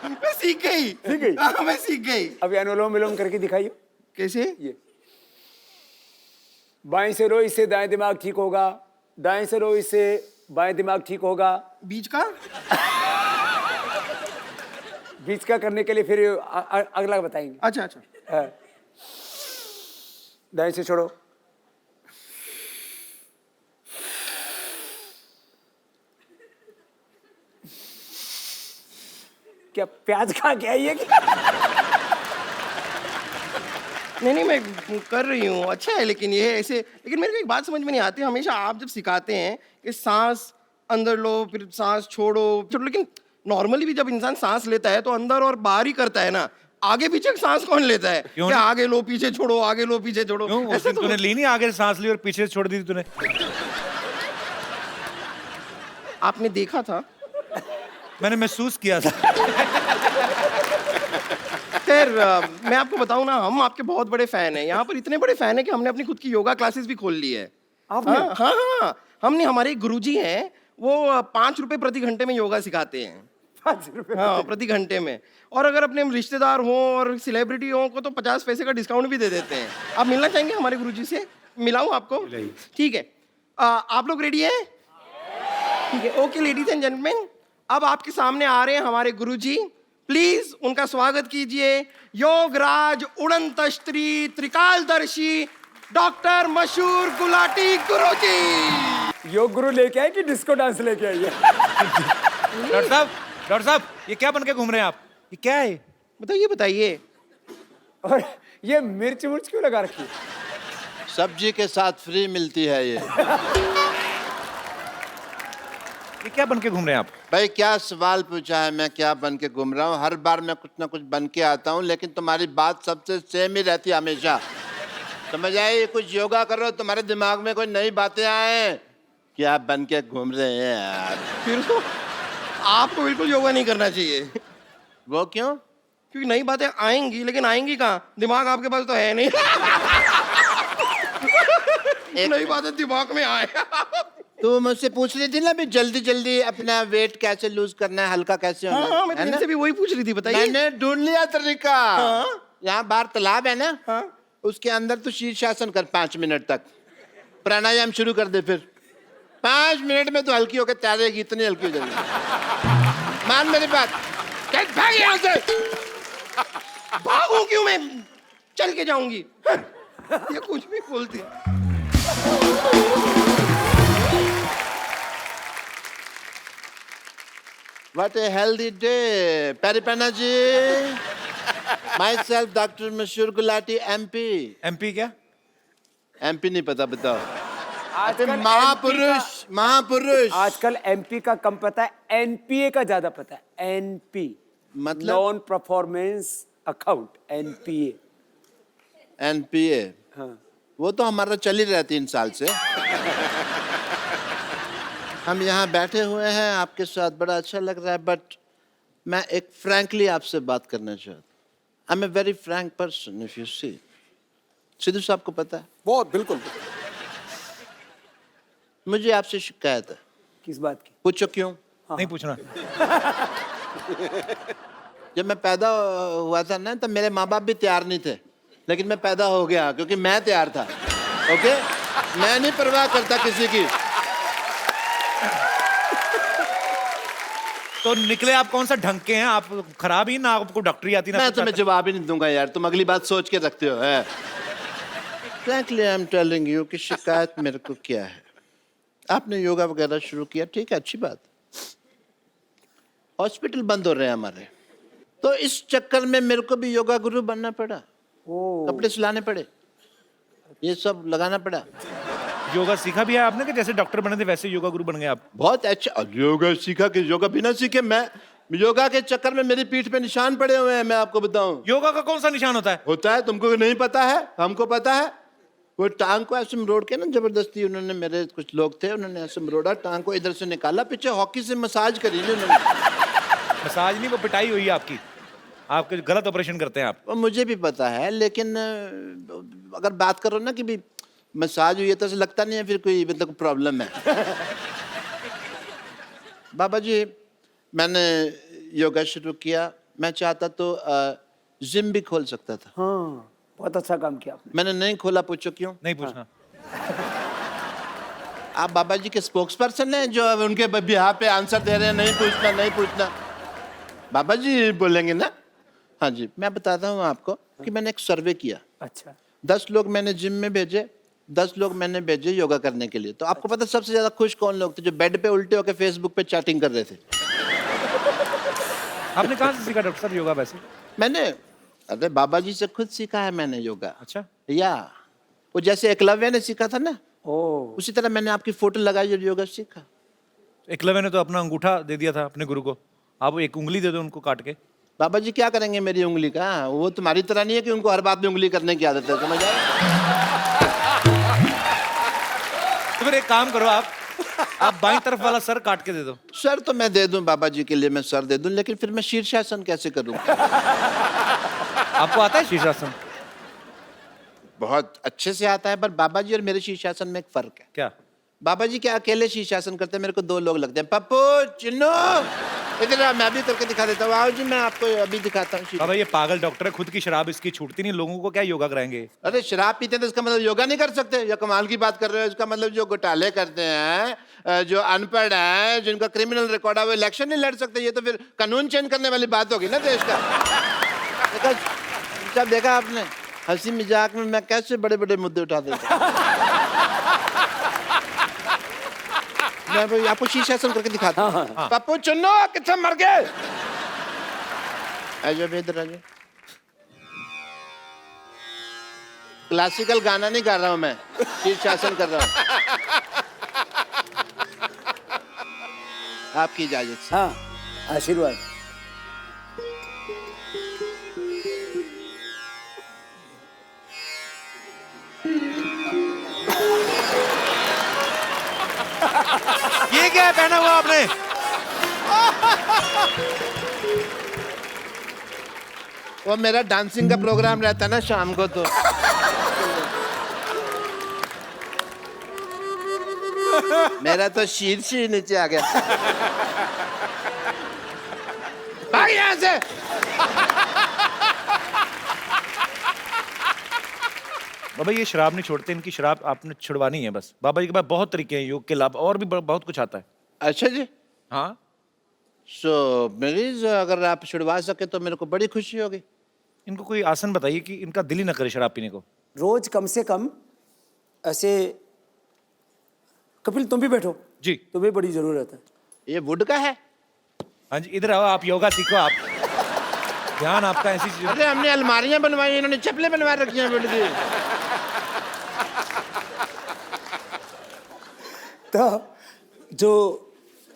मैं सीख गई। सीख गई? हाँ, मैं सीख गई। अभी अनुलोम विलोम करके दिखाइए। कैसे? ये बाएं से रो, इससे दाएं दिमाग ठीक होगा। दाएं से रो, इससे बाएं दिमाग ठीक होगा। बीच का? बीच का करने के लिए फिर अगला बताएंगे। अच्छा अच्छा। हाँ। दाएं से छोड़ो। क्या प्याज खा के आई है क्या? नहीं मैं कर रही हूँ, अच्छा है। लेकिन ये ऐसे, लेकिन मेरे को एक बात समझ में नहीं आती। हमेशा आप जब सिखाते हैं कि सांस अंदर लो फिर सांस छोड़ो, लेकिन नॉर्मली भी जब इंसान सांस लेता है तो अंदर और बाहर ही करता है ना, आगे पीछे सांस कौन लेता है? क्यों क्या नहीं? आगे लो पीछे छोड़ो, आगे लो पीछे छोड़ो, क्यों? उस ऐसे दिन तो तूने ली नहीं, आगे से सांस ली और पीछे से छोड़ दी थी तूने। आपने देखा था? मैंने महसूस किया था। खैर मैं आपको बताऊं ना, हम आपके बहुत बड़े फैन हैं। यहाँ पर इतने बड़े फैन हैं कि हमने अपनी खुद की योगा क्लासेस भी खोल ली है। आपने? हाँ हाँ हाँ, हमने, हमारे एक गुरुजी हैं, वो 5 रुपए प्रति घंटे में योगा सिखाते हैं। 5 रुपए? हाँ, प्रति घंटे में। और अगर अपने रिश्तेदार हों और सेलिब्रिटी हों को तो 50 पैसे का डिस्काउंट भी दे देते हैं। आप मिलना चाहेंगे हमारे गुरुजी से? मिलाऊं आपको? ठीक है। आप लोग रेडी हैं? ठीक है, ओके लेडीज एंड जेंटलमैन, अब आपके सामने आ रहे हैं हमारे गुरुजी। प्लीज उनका स्वागत कीजिए। योगराज उड़नतस्त्री त्रिकालदर्शी डॉक्टर मशहूर गुलाटी गुरुजी। योग गुरु लेके आए कि डिस्को डांस लेके आई है? डॉक्टर साहब, ये क्या बन के घूम रहे हैं आप? ये क्या है? बताइए बताइए। और ये मिर्च मुर्च क्यों लगा रखी? सब्जी के साथ फ्री मिलती है ये क्या बन के घूम रहे हैं आप? भाई क्या सवाल पूछा है, मैं क्या बन के घूम रहा हूँ? हर बार मैं कुछ ना कुछ बन के आता हूँ, लेकिन तुम्हारी बात सबसे सेम ही रहती है हमेशा। समझ आई? कुछ योगा करो, तुम्हारे दिमाग में कोई नई बातें आए। क्या बन के घूम रहे हैं यार? फिर तो आपको बिल्कुल योगा नहीं करना चाहिए। वो क्यों? क्योंकि नई बातें आएंगी, लेकिन आएंगी कहाँ? दिमाग आपके पास तो है नहीं। नई बातें दिमाग में आए। तू मुझसे पूछ रही थी ना भी जल्दी जल्दी अपना वेट कैसे लूज करना है, हल्का कैसे होना हाँ, मैं है तो ना? इनसे भी वही पूछ रही थी, बताइए। मैंने ढूंढ लिया तरीका। यहाँ बाहर तालाब है ना, हाँ। उसके अंदर तू शीर्षासन कर 5 मिनट तक, प्राणायाम शुरू कर दे। फिर 5 मिनट में तो हल्की होकर तैरेगी, इतनी हल्की हो जाएगी। मान मेरी बात, चल भाग यहाँ से। भागूं क्यों मैं? चल के जाऊंगी। ये कुछ भी बोलती है। What a healthy day, Paripana ji. Myself, Dr. Mashur Gulati, MP. MP क्या? MP नहीं पता, बताओ। आजकल महापुरुष, महापुरुष। आजकल एमपी का कम पता है, एनपीए का ज्यादा पता है। एनपी मतलब? Non performance account, NPA. NPA। हाँ। वो तो हमारा चल ही रहा है 3 साल से। हम यहाँ बैठे हुए हैं आपके साथ, बड़ा अच्छा लग रहा है, बट मैं एक फ्रैंकली आपसे बात करना चाहता हूँ। I am a very frank person, if you see. Sidhu साहब को पता है? बहुत बिल्कुल। मुझे आपसे शिकायत है। किस बात की? पूछो क्यों? नहीं पूछना। जब मैं पैदा हुआ था ना, तब मेरे माँ बाप भी तैयार नहीं थे, लेकिन मैं पैदा हो गया क्योंकि मैं तैयार था। ओके? मैं नहीं परवाह करता किसी की। तो निकले आप कौन सा ढंग के हैं? आप खराब ही ना, आपको डॉक्टरी आती ना? मैं कुछ तुम्हें आता? जवाब ही नहीं दूंगा यार, तुम अगली बात सोच के रखते हो। है frankly I am telling you कि शिकायत मेरे को क्या है। आपने योगा वगैरह शुरू किया, ठीक है, अच्छी बात। हॉस्पिटल बंद हो रहे हैं हमारे, तो इस चक्कर में मेरे को भी योगा गुरु बनना पड़ा। कपड़े सिलाने पड़े, ये सब लगाना पड़ा। योगा सीखा भी है आपने कि जैसे डॉक्टर बने थे वैसे योगा गुरु बन गए आप? बहुत अच्छा। और योगा सीखा कि योगा बिना सीखे? मैं योगा के चक्कर में मेरी पीठ पे निशान पड़े हुए हैं, मैं आपको बताऊं। योगा का कौन सा निशान होता है? होता है, तुमको नहीं पता है, हमको पता है। वो टांग को ऐसे मरोड़ के ना, जबरदस्ती उन्होंने, मेरे कुछ लोग थे, उन्होंने ऐसे मरोड़ा, टांग को इधर से निकाला, पीछे हॉकी से मसाज करी उन्होंने। मसाज नहीं, वो पिटाई हुई है आपकी। आपके गलत ऑपरेशन करते हैं आप। वो मुझे भी पता है, लेकिन अगर बात करो ना कि भी मसाज हुई है, तो ऐसा लगता नहीं है फिर कोई मतलब प्रॉब्लम है। बाबा जी मैंने योगा शुरू किया, मैं चाहता तो जिम भी खोल सकता था, हाँ, बहुत अच्छा काम किया आपने। मैंने नहीं खोला, पूछो क्यों? नहीं पूछना। आप बाबा जी के स्पोक्स पर्सन हैं जो अब उनके बिहार पे आंसर दे रहे हैं, नहीं पूछना नहीं पूछना। बाबा जी बोलेंगे ना। हाँ जी, मैं बताता हूँ आपको कि मैंने एक सर्वे किया, अच्छा, 10 लोग मैंने जिम में भेजे, 10 लोग मैंने भेजे योगा करने के लिए। तो आपको पता सबसे ज्यादा खुश कौन लोग थे? जो बेड पे उल्टे होकर फेसबुक पे चैटिंग कर रहे थे। आपने कहाँ से सीखा डॉक्टर साहब योगा वैसे? मैंने, अरे बाबा जी से खुद सीखा है मैंने योगा। अच्छा। या वो जैसे एकलव्य ने सीखा था ना, ओ, उसी तरह मैंने आपकी फोटो लगाई और योगा सीखा। एकलव्य ने तो अपना अंगूठा दे दिया था अपने गुरु को, आप एक उंगली दे दो उनको काट के। बाबा जी क्या करेंगे मेरी उंगली का? वो तुम्हारी तरह नहीं है कि उनको हर बात में उंगली करने की आदत है, समझ आए? तो फिर एक काम करो, आप बाईं तरफ वाला सर काट के दे दो। सर तो मैं दे दूं बाबा जी के लिए, मैं सर दे दूं, लेकिन फिर मैं शीर्षासन कैसे करूं? आपको आता है शीर्षासन? बहुत अच्छे से आता है, पर बाबा जी और मेरे शीर्षासन में एक फर्क है। क्या? बाबा जी क्या अकेले शीर्षासन करते हैं, मेरे को 2 लोग लगते हैं। पप्पू, चिन्नू, इधर आ, मैं भी करके दिखा देता हूँ। आओ जी, मैं आपको अभी दिखाता हूँ। बाबा ये पागल डॉक्टर है, खुद की शराब इसकी छूटती नहीं, लोगों को क्या योगा कराएंगे? अरे शराब पीते हैं तो इसका मतलब योगा नहीं कर सकते? या कमाल की बात कर रहे हो? इसका मतलब जो घोटाले करते हैं, जो अनपढ़ हैं, जिनका क्रिमिनल रिकॉर्ड है, वो इलेक्शन नहीं लड़ सकते। ये तो फिर कानून चेंज करने वाली बात होगी ना देश का। जब देखा आपने हंसी मजाक में मैं कैसे बड़े बड़े मुद्दे उठा देता हूं। मैं भाई आपको शीर्षासन करके दिखाता हूँ। पप्पू चुन्नो कितना मर गए? आजो इधर आजो। क्लासिकल गाना नहीं गा रहा हूं मैं, शीर्षासन कर रहा हूं। आपकी इजाजत से। हाँ, आशीर्वाद। ये क्या है पहना हुआ आपने? वो मेरा डांसिंग का प्रोग्राम रहता है ना शाम को, तो मेरा तो शीर्ष ही नीचे आ गया। भाग यहाँ से। बाबा ये शराब नहीं छोड़ते, इनकी शराब आपने छुड़वानी है बस। बाबा जी के पास बहुत तरीके हैं योग के लाभ, और भी बहुत कुछ आता है। अच्छा जी, हाँ, सो प्लीज अगर आप छुड़वा सके तो मेरे को बड़ी खुशी होगी। इनको कोई आसन बताइए कि इनका दिल ही ना करे शराब पीने को। रोज कम से कम ऐसे, कपिल तुम भी बैठो जी। तुम्हें बड़ी जरूरत है। ये वुड का है? हाँ जी, इधर आओ, आप योगा सीखो। आप ध्यान आपका ऐसी चीज। अरे हमने अलमारियां बनवाई, इन्होंने चप्पलें बनवा रखी हैं वुड की। तो जो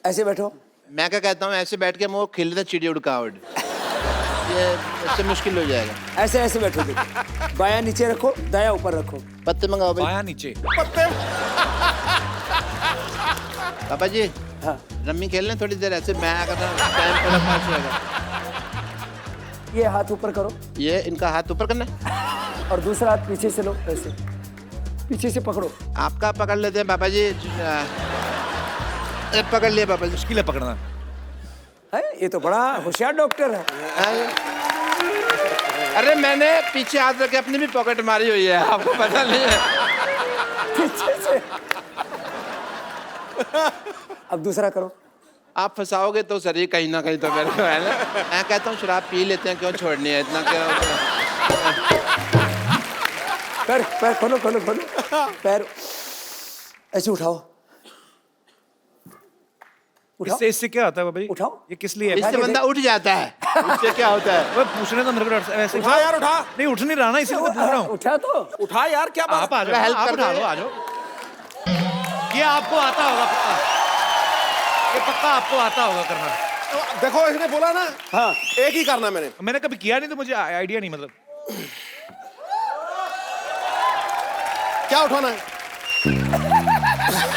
ऐसे बैठो, मैं क्या कहता हूँ, ऐसे बैठ के मुँह खिल रहा चिड़ी उड़का उड़, ये इससे मुश्किल हो जाएगा। ऐसे ऐसे बैठो। देखो, बायां नीचे रखो, दायां ऊपर रखो। पत्ते मंगाओ भाई। बायां नीचे। पापा जी, हाँ, रम्मी खेल लें थोड़ी देर ऐसे, मैं अगर टाइम थोड़ा पास होगा। ये हाथ ऊपर करो ये इनका हाथ ऊपर करना है और दूसरा हाथ पीछे से लो, ऐसे पीछे से पकड़ो। आपका पकड़ लेते हैं पापा जी। पकड़ लिया पापा जी। मुश्किल है पकड़ना। है, ये तो बड़ा होशियार डॉक्टर है। अरे मैंने पीछे हाथ रख के अपनी भी पॉकेट मारी हुई है, आपको पता नहीं है। पीछे से। अब दूसरा करो। आप फंसाओगे तो सर ही कहीं ना कहीं तो मेरे को है ना। मैं कहता हूँ शराब पी लेते हैं, क्यों छोड़नी है इतना, क्यों? पैर पैर खोलो खोलो खोलो, पैर ऐसे उठाओ। उठाओ, इससे क्या होता है बाबा जी? उठाओ। ये किस लिए है? इससे बंदा उठ जाता है। इससे क्या होता है? वो पूछने तो मेरे को डॉक्टर साहब ऐसे। उठा यार, उठा। नहीं उठ नहीं रहा ना, इसीलिए तो पूछ रहा हूँ। उठा तो उठा यार, क्या बात? आप आ जाओ, हेल्प आप कर उठा दो। लो, आ जाओ। ये आपको आता होगा पक्का, ये पक्का आपको आता होगा करना। देखो इसने बोला ना, हाँ, एक ही करना मैंने। मैंने कभी किया नहीं तो मुझे आइडिया नहीं, मतलब क्या उठाना है?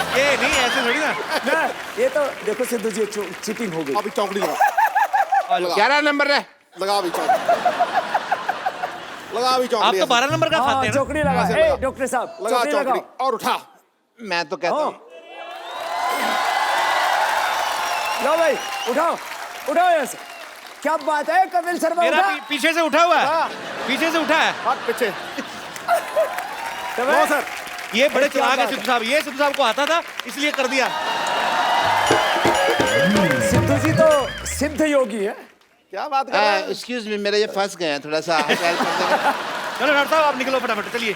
ये नहीं ऐसे थोड़ी ना। ना ये तो देखो सिद्धू जी, चीटिंग हो गई। अभी चौकड़ी लगा, 11 नंबर है। लगा अभी चौकड़ी, लगा अभी आप चौकड़ी। तो 12 नंबर का हाँ, खाते हैं ना? चौकड़ी लगा। ऐसे ए, लगा। डॉक्टर साहब लगा चौकड़ी चौकड़ी लगाओ। और उठा। मैं तो कहता हूँ लो भाई, उठाओ उठाओ यहाँ से। क्या बात है कपिल शर्मा, मेरा उठा। पीछे से उठा हुआ है, पीछे से उठा है। हाथ पीछे। तो नो सर। ये बड़े क्या चलाक है बात सिद्धू साहब, ये सिद्धू साहब को आता था इसलिए कर दिया। सिद्धू जी तो सिद्ध योगी है। क्या बात कर रहे हैं? एक्सक्यूज मी, मेरे ये फंस गए हैं, थोड़ा सा हेल्प कर देंगे? चलो डॉक्टर साहब आप निकलो फटाफट, चलिए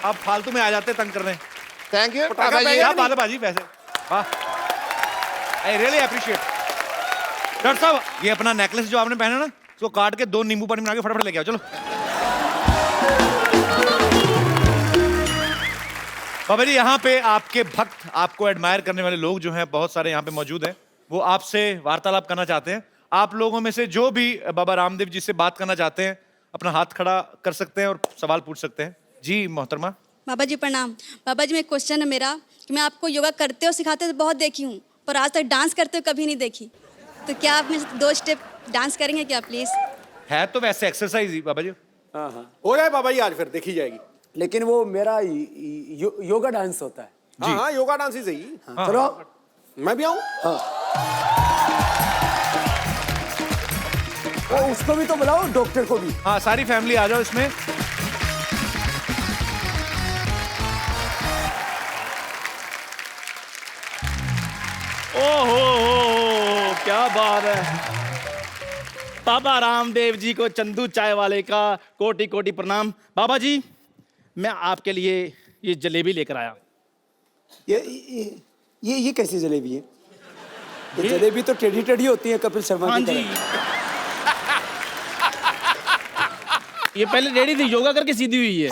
आप फालतू में आ जाते हैं तंग करने। Thank you. पटाखा बाबा जी, क्या बात है बाजी, पैसे वाह, आई रियली अप्रिशिएट। डॉक्टर साहब ये अपना नेकलेस जो आपने पहना ना, उसको काट के 2 नींबू पानी बना के फटाफट लेके आओ, चलो। बाबा जी यहाँ पे आपके भक्त, आपको एडमायर करने वाले लोग जो हैं बहुत सारे यहाँ पे मौजूद हैं, वो आपसे वार्तालाप करना चाहते हैं। आप लोगों में से जो भी बाबा रामदेव जी से बात करना चाहते हैं अपना हाथ खड़ा कर सकते हैं और सवाल पूछ सकते हैं। जी मोहतरमा। बाबा जी प्रणाम। बाबा जी में क्वेश्चन है मेरा कि मैं आपको योगा करते और सिखाते तो बहुत देखी हूँ, पर आज तक डांस करते हुए कभी नहीं देखी, तो क्या आप मुझे 2 स्टेप डांस करेंगे क्या प्लीज? है तो वैसे एक्सरसाइज ही बाबा जी। हाँ हाँ, हो जाए बाबा जी आज, फिर देखी जाएगी। लेकिन वो मेरा योगा डांस होता है। हाँ हाँ, योगा डांस ही सही। हाँ, चलो मैं भी आऊँ? वो उसको भी तो बुलाओ, डॉक्टर को भी। हाँ सारी फैमिली आ जाओ इसमें। ओहो क्या बात है। बाबा रामदेव जी को चंदू चाय वाले का कोटि कोटि प्रणाम। बाबा जी मैं आपके लिए ये जलेबी लेकर आया। ये कैसी जलेबी है? ये जलेबी तो टेढ़ी टेढ़ी होती है कपिल शर्मा हाँ की जी, तरह। ये पहले रेडी थी, योगा करके सीधी हुई है।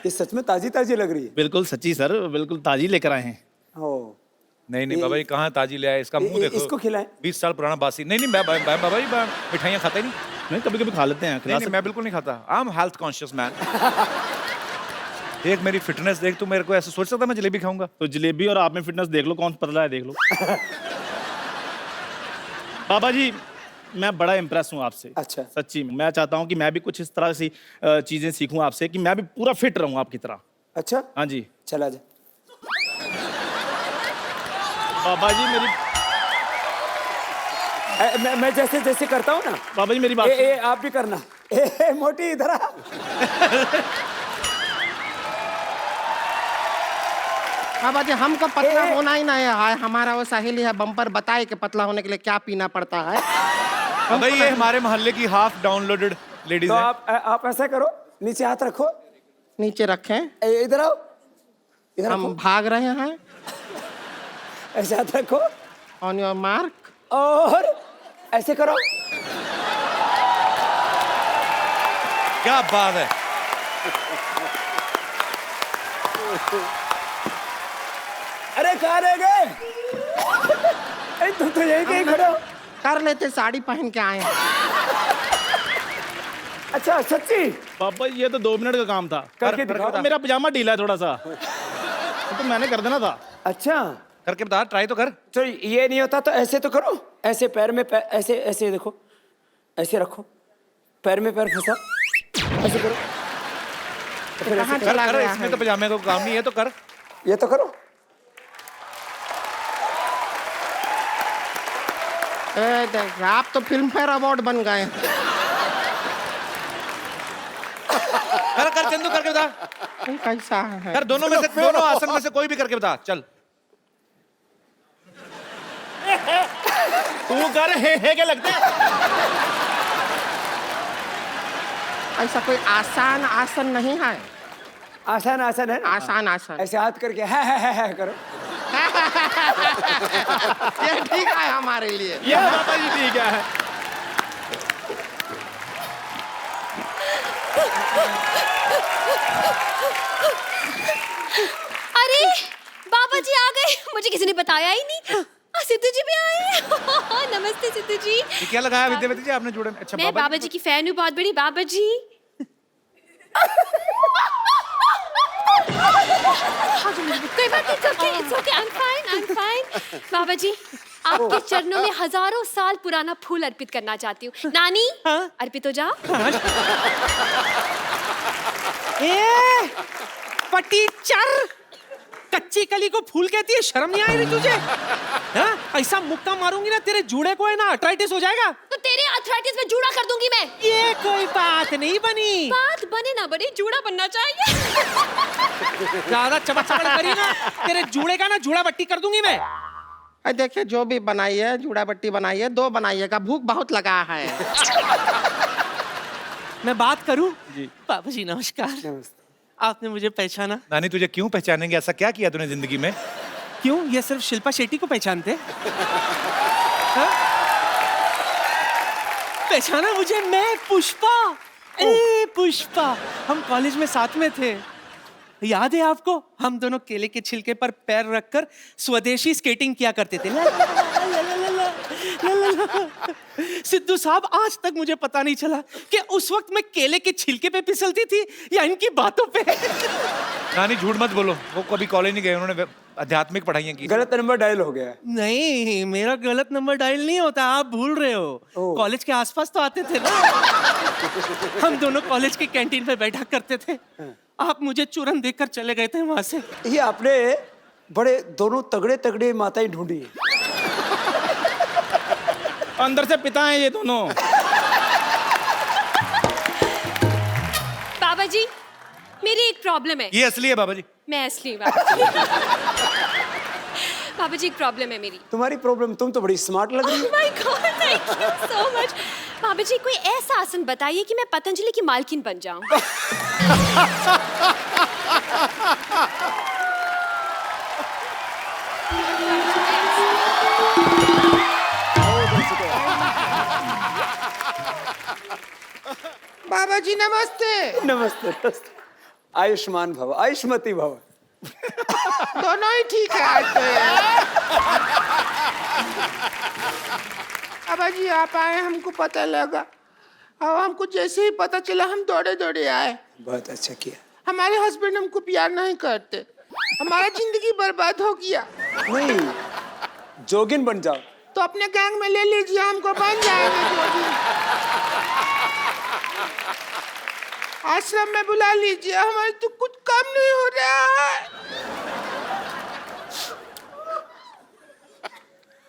ये सच में ताजी ताजी लग रही है। बिल्कुल सच्ची सर, बिल्कुल ताजी लेकर आए हैं। ओ, नहीं नहीं बाबा जी कहाँ ताजी ले आए, इसका मुंह देखो। इसको खिलाएं। 20 साल पुराना बासी। नहीं नहीं बाबा जी मिठाइयाँ खाता ही नहीं। नहीं कभी कभी खा लेते हैं, खिला नहीं नहीं सकते मैं बिल्कुल नहीं खाता। I am health conscious man. देख मेरी फिटनेस देख, तू मेरे को ऐसे सोच सकता मैं जलेबी खाऊंगा? तो जलेबी और आप में फिटनेस देख लो, कौन पतला है देख लो। बाबा जी मैं बड़ा इम्प्रेस हूँ आपसे। अच्छा। सच्ची में मैं चाहता हूँ कि मैं भी कुछ इस तरह सी चीजें सीखूं आपसे, कि मैं भी पूरा फिट रहूं आपकी तरह। अच्छा हाँ जी चला जा। बाबा जी मेरी मैं जैसे जैसे करता हूँ ना, बाबा जी मेरी बात आप भी करना। मोटी इधर आ। बाबा जी हमको पतला होना ही नहीं है, हमारा वो सहेली है बम्पर बताए कि पतला होने के लिए क्या पीना पड़ता है। बाबा ये हमारे मोहल्ले की हाफ डाउनलोडेड लेडीज तो है। आप ऐसा करो, नीचे हाथ रखो, नीचे रखें, इधर आओ, इधर हम रखो, भाग रहे हैं। ऐसे हाथ रखो ऑन योर मार्क, और ऐसे करो। क्या बात है। अरे कहाँ रह गए? अरे तुम तो यही कहीं खड़े हो। कर लेते, साड़ी पहन के आए हैं। अच्छा सच्ची? बाबा जी ये तो 2 मिनट का काम था। करके दिखाओ। मेरा पजामा ढीला है थोड़ा सा, तो मैंने कर देना था। अच्छा करके बता, ट्राई तो कर। तो ये नहीं होता तो ऐसे तो करो, ऐसे पैर में ऐसे ऐसे देखो, ऐसे रखो, पैर में पैर फंसा, ऐसे करो। फिर ऐसे कहाँ करो। चला कर गया इसमें है? तो पजामे का काम नहीं है, तो कर। ये तो करो। देख, आप तो फिल्म फेयर अवार्ड बन गए। कर कर चंदू करके बता। कैसा है? कर दोनों में से, दोनों आसन में से कोई भी करके बता, चल। तू कर हे क्या लगता है? ऐसा कोई आसान आसन नहीं है। आसान आसान है ना? आसान आसन ऐसे हाथ करके है करो। ये ठीक है हमारे लिए। ये बाबा जी ठीक है। अरे बाबा जी आ गए, मुझे किसी ने बताया ही नहीं। सिद्धू जी भी आए हैं। नमस्ते सिद्धू जी। ये क्या लगाया विद्यावती जी आपने जोड़े में? अच्छा मैं बाबा जी की फैन हूँ बहुत बड़ी। बाबा जी कोई बात नहीं, it's okay, I'm fine. बाबा जी आपके चरणों में हजारों साल पुराना फूल अर्पित करना चाहती हूँ। नानी अर्पित हो जाओ। पटीचर कच्ची कली को फूल कहती है, शर्म नहीं आई रही तुझे? हाँ? ऐसा मुक्का मारूंगी ना तेरे जूड़े को, है ना आर्थराइटिस हो जाएगा। तो तेरे आर्थराइटिस में जूड़ा कर दूंगी मैं। ये कोई बात नहीं बनी। बात बने ना बने, जूड़ा बनना चाहिए। ज्यादा चमक करी ना, तेरे जूड़े का ना जूड़ा बट्टी कर दूंगी मैं। देखिए जो भी बनाई है, जूड़ा बट्टी बनाई है, 2 बनाइएगा, भूख बहुत लगा है। मैं बात करूं? जी। बाबा जी नमस्कार। आपने मुझे पहचाना? नानी तुझे क्यों पहचानेंगे? ऐसा क्या किया तूने जिंदगी में? क्यों, ये सिर्फ शिल्पा शेट्टी को पहचानते? हाँ? पहचाना मुझे? मैं पुष्पा। ए पुष्पा, हम कॉलेज में साथ में थे, याद है आपको? हम दोनों केले के छिलके पर पैर रखकर स्वदेशी स्केटिंग किया करते थे। ला, ला, ला, ला, ला, ला, ला, ला, ला। सिद्धू साहब, आज तक मुझे पता नहीं चला कि उस वक्त मैं केले के छिलके पे फिसलती थी या इनकी बातों पे। नानी झूठ मत बोलो, वो कभी कॉलेज नहीं गए, उन्होंने आध्यात्मिक पढ़ाइयाँ की। गलत नंबर डायल हो गया है। नहीं, मेरा गलत नंबर डायल नहीं होता, आप भूल रहे हो। कॉलेज के आसपास तो आते थे ना। हम दोनों कॉलेज की कैंटीन पे बैठा करते थे। आप मुझे चूरन देकर चले गए थे वहां से। ये आपने बड़े दोनों तगड़े तगड़े माताएं ढूंढी है। अंदर से पिता हैं ये दोनों। बाबा जी, मेरी एक प्रॉब्लम है। ये असली है बाबा जी। मैं असली बाबा जी। बाबा जी, एक प्रॉब्लम है मेरी। तुम्हारी प्रॉब्लम? तुम तो बड़ी स्मार्ट लग रही हो। My God, thank you so much. Baba ji, कोई ऐसा आसन बताइए कि मैं पतंजलि की मालकिन बन जाऊं। बाबा जी नमस्ते। नमस्ते नमस्ते। आयुष्मान भव, आयुष्मती भव। दोनों ही ठीक है आज तो यार। बाबा जी आप आए, हमको पता लगा, और हमको जैसे ही पता चला हम दौड़े दौड़े आए। बहुत अच्छा किया। हमारे हस्बैंड हमको प्यार नहीं करते, हमारा जिंदगी बर्बाद हो गया। नहीं, जोगिन बन जाओ। तो अपने गैंग में ले लीजिए, हमको बन जाएंगे जोगिन। आश्रम में बुला लीजिए, हमारे तो कुछ कम नहीं हो रहा है।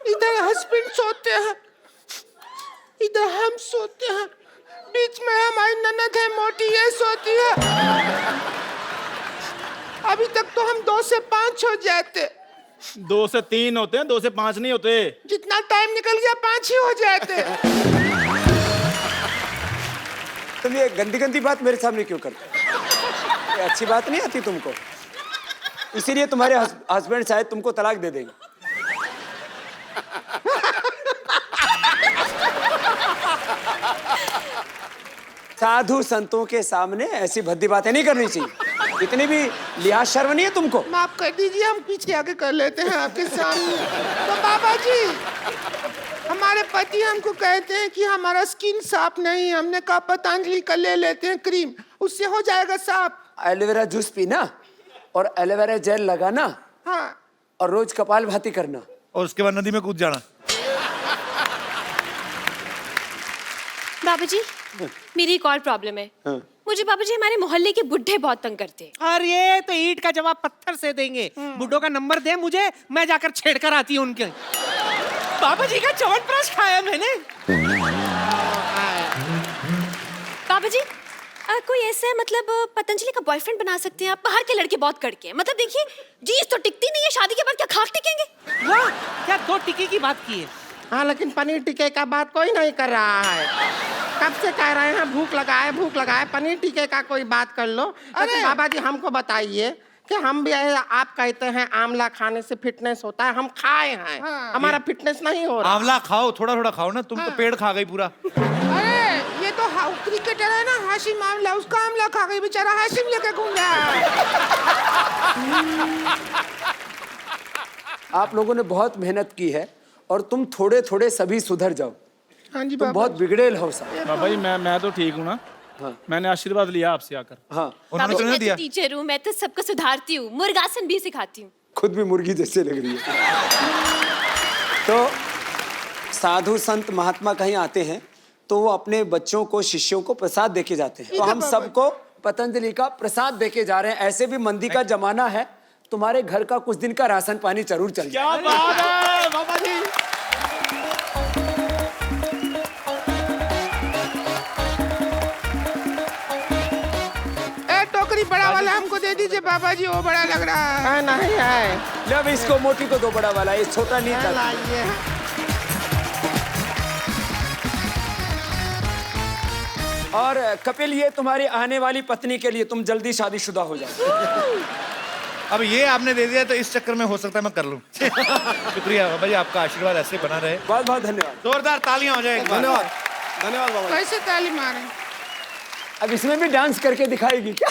इधर हस्बैंड सोते हैं, इधर हम सोते हैं, बीच में हमारी ननद है मोटी, ये सोती है। अभी तक तो हम 2 से 5 हो जाते। 2 से 3 होते हैं, 2 से 5 नहीं होते। जितना टाइम निकल गया 5 ही हो जाते। तुम ये गंदी गंदी बात मेरे सामने क्यों करते? ये अच्छी बात नहीं आती तुमको, इसीलिए तुम्हारे हस्बैंड शायद तुमको तलाक दे देंगे। साधु संतों के सामने ऐसी भद्दी बातें नहीं करनी चाहिए। इतनी भी लिहाज शर्म नहीं है तुमको? माफ कर दीजिए, हम पीछे आके कर लेते हैं आपके सामने। तो बाबा जी, हमारे पति हमको कहते हैं कि हमारा स्किन साफ नहीं है। हमने कहा पतंजलि का ले लेते हैं क्रीम, उससे हो जाएगा साफ। एलोवेरा जूस पीना और एलोवेरा जेल लगाना। हाँ। और रोज कपाल भाती करना और उसके बाद नदी में कूद जाना। बाबा जी, मेरी एक और प्रॉब्लम है। मुझे बाबा जी हमारे मोहल्ले के बुढ़े बहुत तंग करते हैं। और ये तो ईंट का जवाब पत्थर से देंगे। बुड्ढों का नंबर दे मुझे, मैं जाकर छेड़कर आती हूँ उनके। बाबा जी का च्यवनप्राश खाया मैंने। बाबा जी, कोई ऐसे मतलब पतंजलि का बॉयफ्रेंड बना सकते हैं आप? बाहर के लड़के बहुत कड़के हैं, मतलब देखिए जीज तो टिकती नहीं है, शादी के बाद क्या खाक टिकेंगे? वाह, क्या 2 टिक्की की बात की है। हाँ, लेकिन पनीर टिक्के का बात कोई नहीं कर रहा है। कब से कह रहे हैं भूख लगा है, भूख लगा है, पनीर टिक्के का कोई बात कर लो। अरे बाबा जी हमको बताइए कि हम भी, आप कहते हैं आंवला खाने से फिटनेस होता है, हम खाए हैं। हाँ। हमारा फिटनेस नहीं हो रहा। आंवला खाओ, थोड़ा थोड़ा खाओ ना, तुम तो पेड़ खा गई पूरा। अरे ये तो क्रिकेटर है ना हाशिम आंवला, उसका आंवला खा गई बेचारा, हाशिम लेके घूम रहा है। आप लोगों ने बहुत मेहनत की है और तुम थोड़े थोड़े सभी सुधर जाओ। हाँ जी तुम बहुत बिगड़ेल हो सब। बाबा जी मैं तो ठीक हूँ ना। हाँ। मैंने आशीर्वाद लिया आपसे आकर। हाँ, उन्होंने बाबा तो जी, नहीं मैं दिया। तो टीचर हूँ, मैं तो सबको सुधारती हूँ, मुर्गासन भी सिखाती हूँ। खुद भी मुर्गी जैसे लग रही है। तो साधु संत महात्मा कहीं आते हैं तो वो अपने बच्चों को, शिष्यों को प्रसाद देके जाते हैं। तो हम सबको पतंजलि का प्रसाद देके जा रहे हैं। ऐसे भी मंदी का जमाना है, तुम्हारे घर का कुछ दिन का राशन पानी जरूर चल जाए। क्या बात है बाबा जी। टोकरी बड़ा वाला हमको दे दीजिए बाबा जी, वो बड़ा लग रहा है। नहीं है। ले अब इसको मोटी को दो बड़ा वाला, ये छोटा नहीं था। लाइए। और कपिल, ये तुम्हारी आने वाली पत्नी के लिए, तुम जल्दी शादीशुदा हो जाओ। अब ये आपने दे दिया तो इस चक्कर में हो सकता है मैं कर लूं। शुक्रिया बाबा जी, आपका आशीर्वाद ऐसे बना रहे। बहुत बहुत धन्यवाद। जोरदार तालियां हो जाए एक बार। धन्यवाद धन्यवाद बाबा जी। कैसे ताली मारे? अब इसमें भी डांस करके दिखाएगी क्या?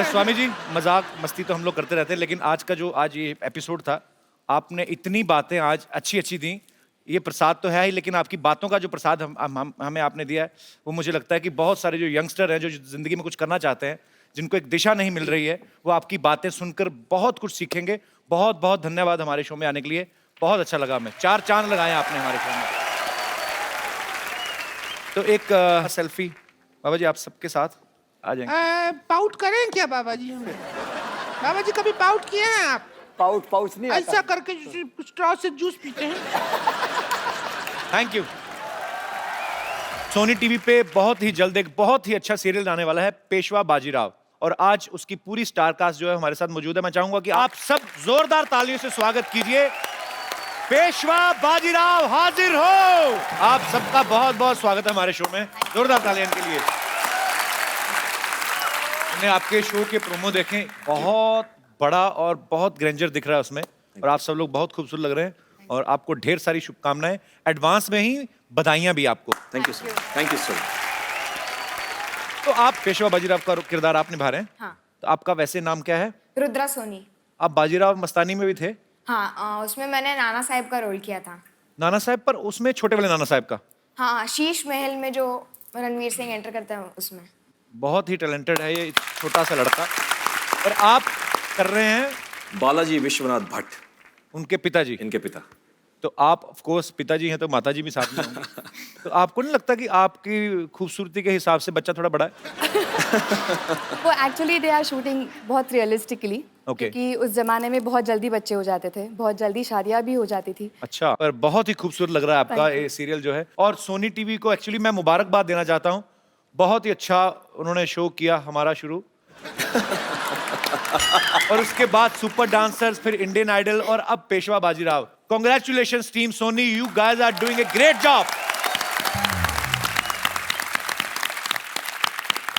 स्वामी जी, मजाक मस्ती तो हम लोग करते रहते हैं, लेकिन आज का जो आज ये एपिसोड था, आपने इतनी बातें आज अच्छी अच्छी दी। ये प्रसाद तो है ही, लेकिन आपकी बातों का जो प्रसाद हमें आपने दिया है, वो मुझे लगता है कि बहुत सारे जो यंगस्टर हैं जो जिंदगी में कुछ करना चाहते हैं, जिनको एक दिशा नहीं मिल रही है, वो आपकी बातें सुनकर बहुत कुछ सीखेंगे। बहुत बहुत धन्यवाद हमारे शो में आने के लिए, बहुत अच्छा लगा हमें। 4 चांद लगाए आपने हमारे शो में। तो एक सेल्फी बाबा जी आप सबके साथ आ जाएंगे। पाउट करें क्या बाबा जी? बाबा जी कभी पाउट किए हैं आप? पाउच नहीं आता। ऐसा करके स्ट्रॉ से जूस पीते हैं। Thank you. सोनी टीवी पे बहुत ही जल्द एक बहुत ही अच्छा सीरियल आने वाला है, पेशवा बाजीराव, और आज उसकी पूरी स्टार कास्ट जो है हमारे साथ मौजूद है। मैं चाहूंगा कि आप सब जोरदार तालियों से स्वागत कीजिए। पेशवा बाजीराव हाजिर हो। आप सबका बहुत बहुत स्वागत है हमारे शो में, जोरदार तालियां इनके लिए। मैंने आपके शो के प्रोमो देखे, बहुत बड़ा और बहुत ग्रेंजर दिख रहा है उसमें, और आप सब लोग बहुत खूबसूरत लग रहे हैं, और आपको ढेर सारी शुभकामनाएं, एडवांस में ही बधाइयां भी आपको। Thank you sir, thank you sir. तो आप पेशवा बाजीराव का किरदार आप निभा रहे हैं। हाँ। तो आपका वैसे नाम क्या है? रुद्रा सोनी। आप बाजीराव मस्तानी में भी थे? हाँ, उसमें मैंने नाना साहब का रोल किया था। नाना साहब, पर उसमें छोटे वाले नाना साहब का? हाँ, शीश महल में जो रणवीर सिंह एंटर करता है उसमें। बहुत ही टैलेंटेड है ये छोटा सा लड़का। और आप कर रहे हैं बालाजी विश्वनाथ भट्ट, उनके पिताजी। इनके पिता। तो आप ऑफ कोर्स पिताजी हैं तो माताजी भी साथ में होंगी। तो आपको नहीं लगता कि आपकी खूबसूरती के हिसाब से बच्चा थोड़ा बड़ा है? वो एक्चुअली दे आर शूटिंग बहुत रियलिस्टिकली, क्योंकि उस जमाने में बहुत जल्दी बच्चे हो जाते थे, बहुत जल्दी शादियां भी हो जाती थी। अच्छा, पर बहुत ही खूबसूरत लग रहा है आपका ये सीरियल जो है। और सोनी टीवी को एक्चुअली मैं मुबारकबाद देना चाहता हूँ, बहुत ही अच्छा उन्होंने शो किया हमारा शुरू। और उसके बाद सुपर डांसर्स, फिर इंडियन आइडल, और अब Peshwa Bajirao. Congratulations team Sony, you guys are doing a great job.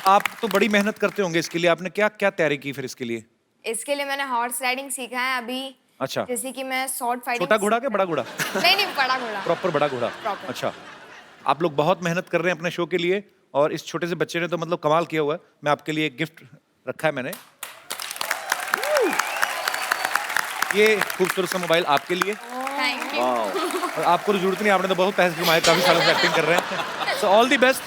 आप तो बड़ी मेहनत करते होंगे इसके लिए, आपने क्या क्या तैयारी की फिर इसके लिए? इसके लिए मैंने हॉर्स राइडिंग सीखा है अभी। अच्छा, जैसे कि मैं शॉर्ट फाइटिंग। छोटा घोड़ा के बड़ा घोड़ा? नहीं, बड़ा घोड़ा। प्रॉपर बड़ा घोड़ा। Proper। अच्छा, आप लोग बहुत मेहनत कर रहे हैं अपने शो के लिए, और इस छोटे से बच्चे ने तो मतलब कमाल किया हुआ है। मैं आपके लिए एक गिफ्ट रखा है मैंने, ये खूबसूरत सा मोबाइल आपके लिए। Thank you. और आपको तो जरूरत नहीं, आपने तो बहुत पैसे कमाए, काफी सालों से एक्टिंग कर रहे हैं। So all the best,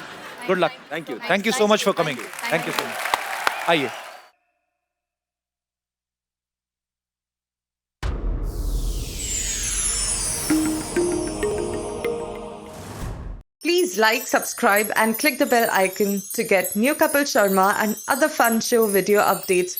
good luck. Thank you so much for coming. Thank you so much. आइए। Please like, subscribe and click the bell icon to get new Kapil Sharma and other fun show video updates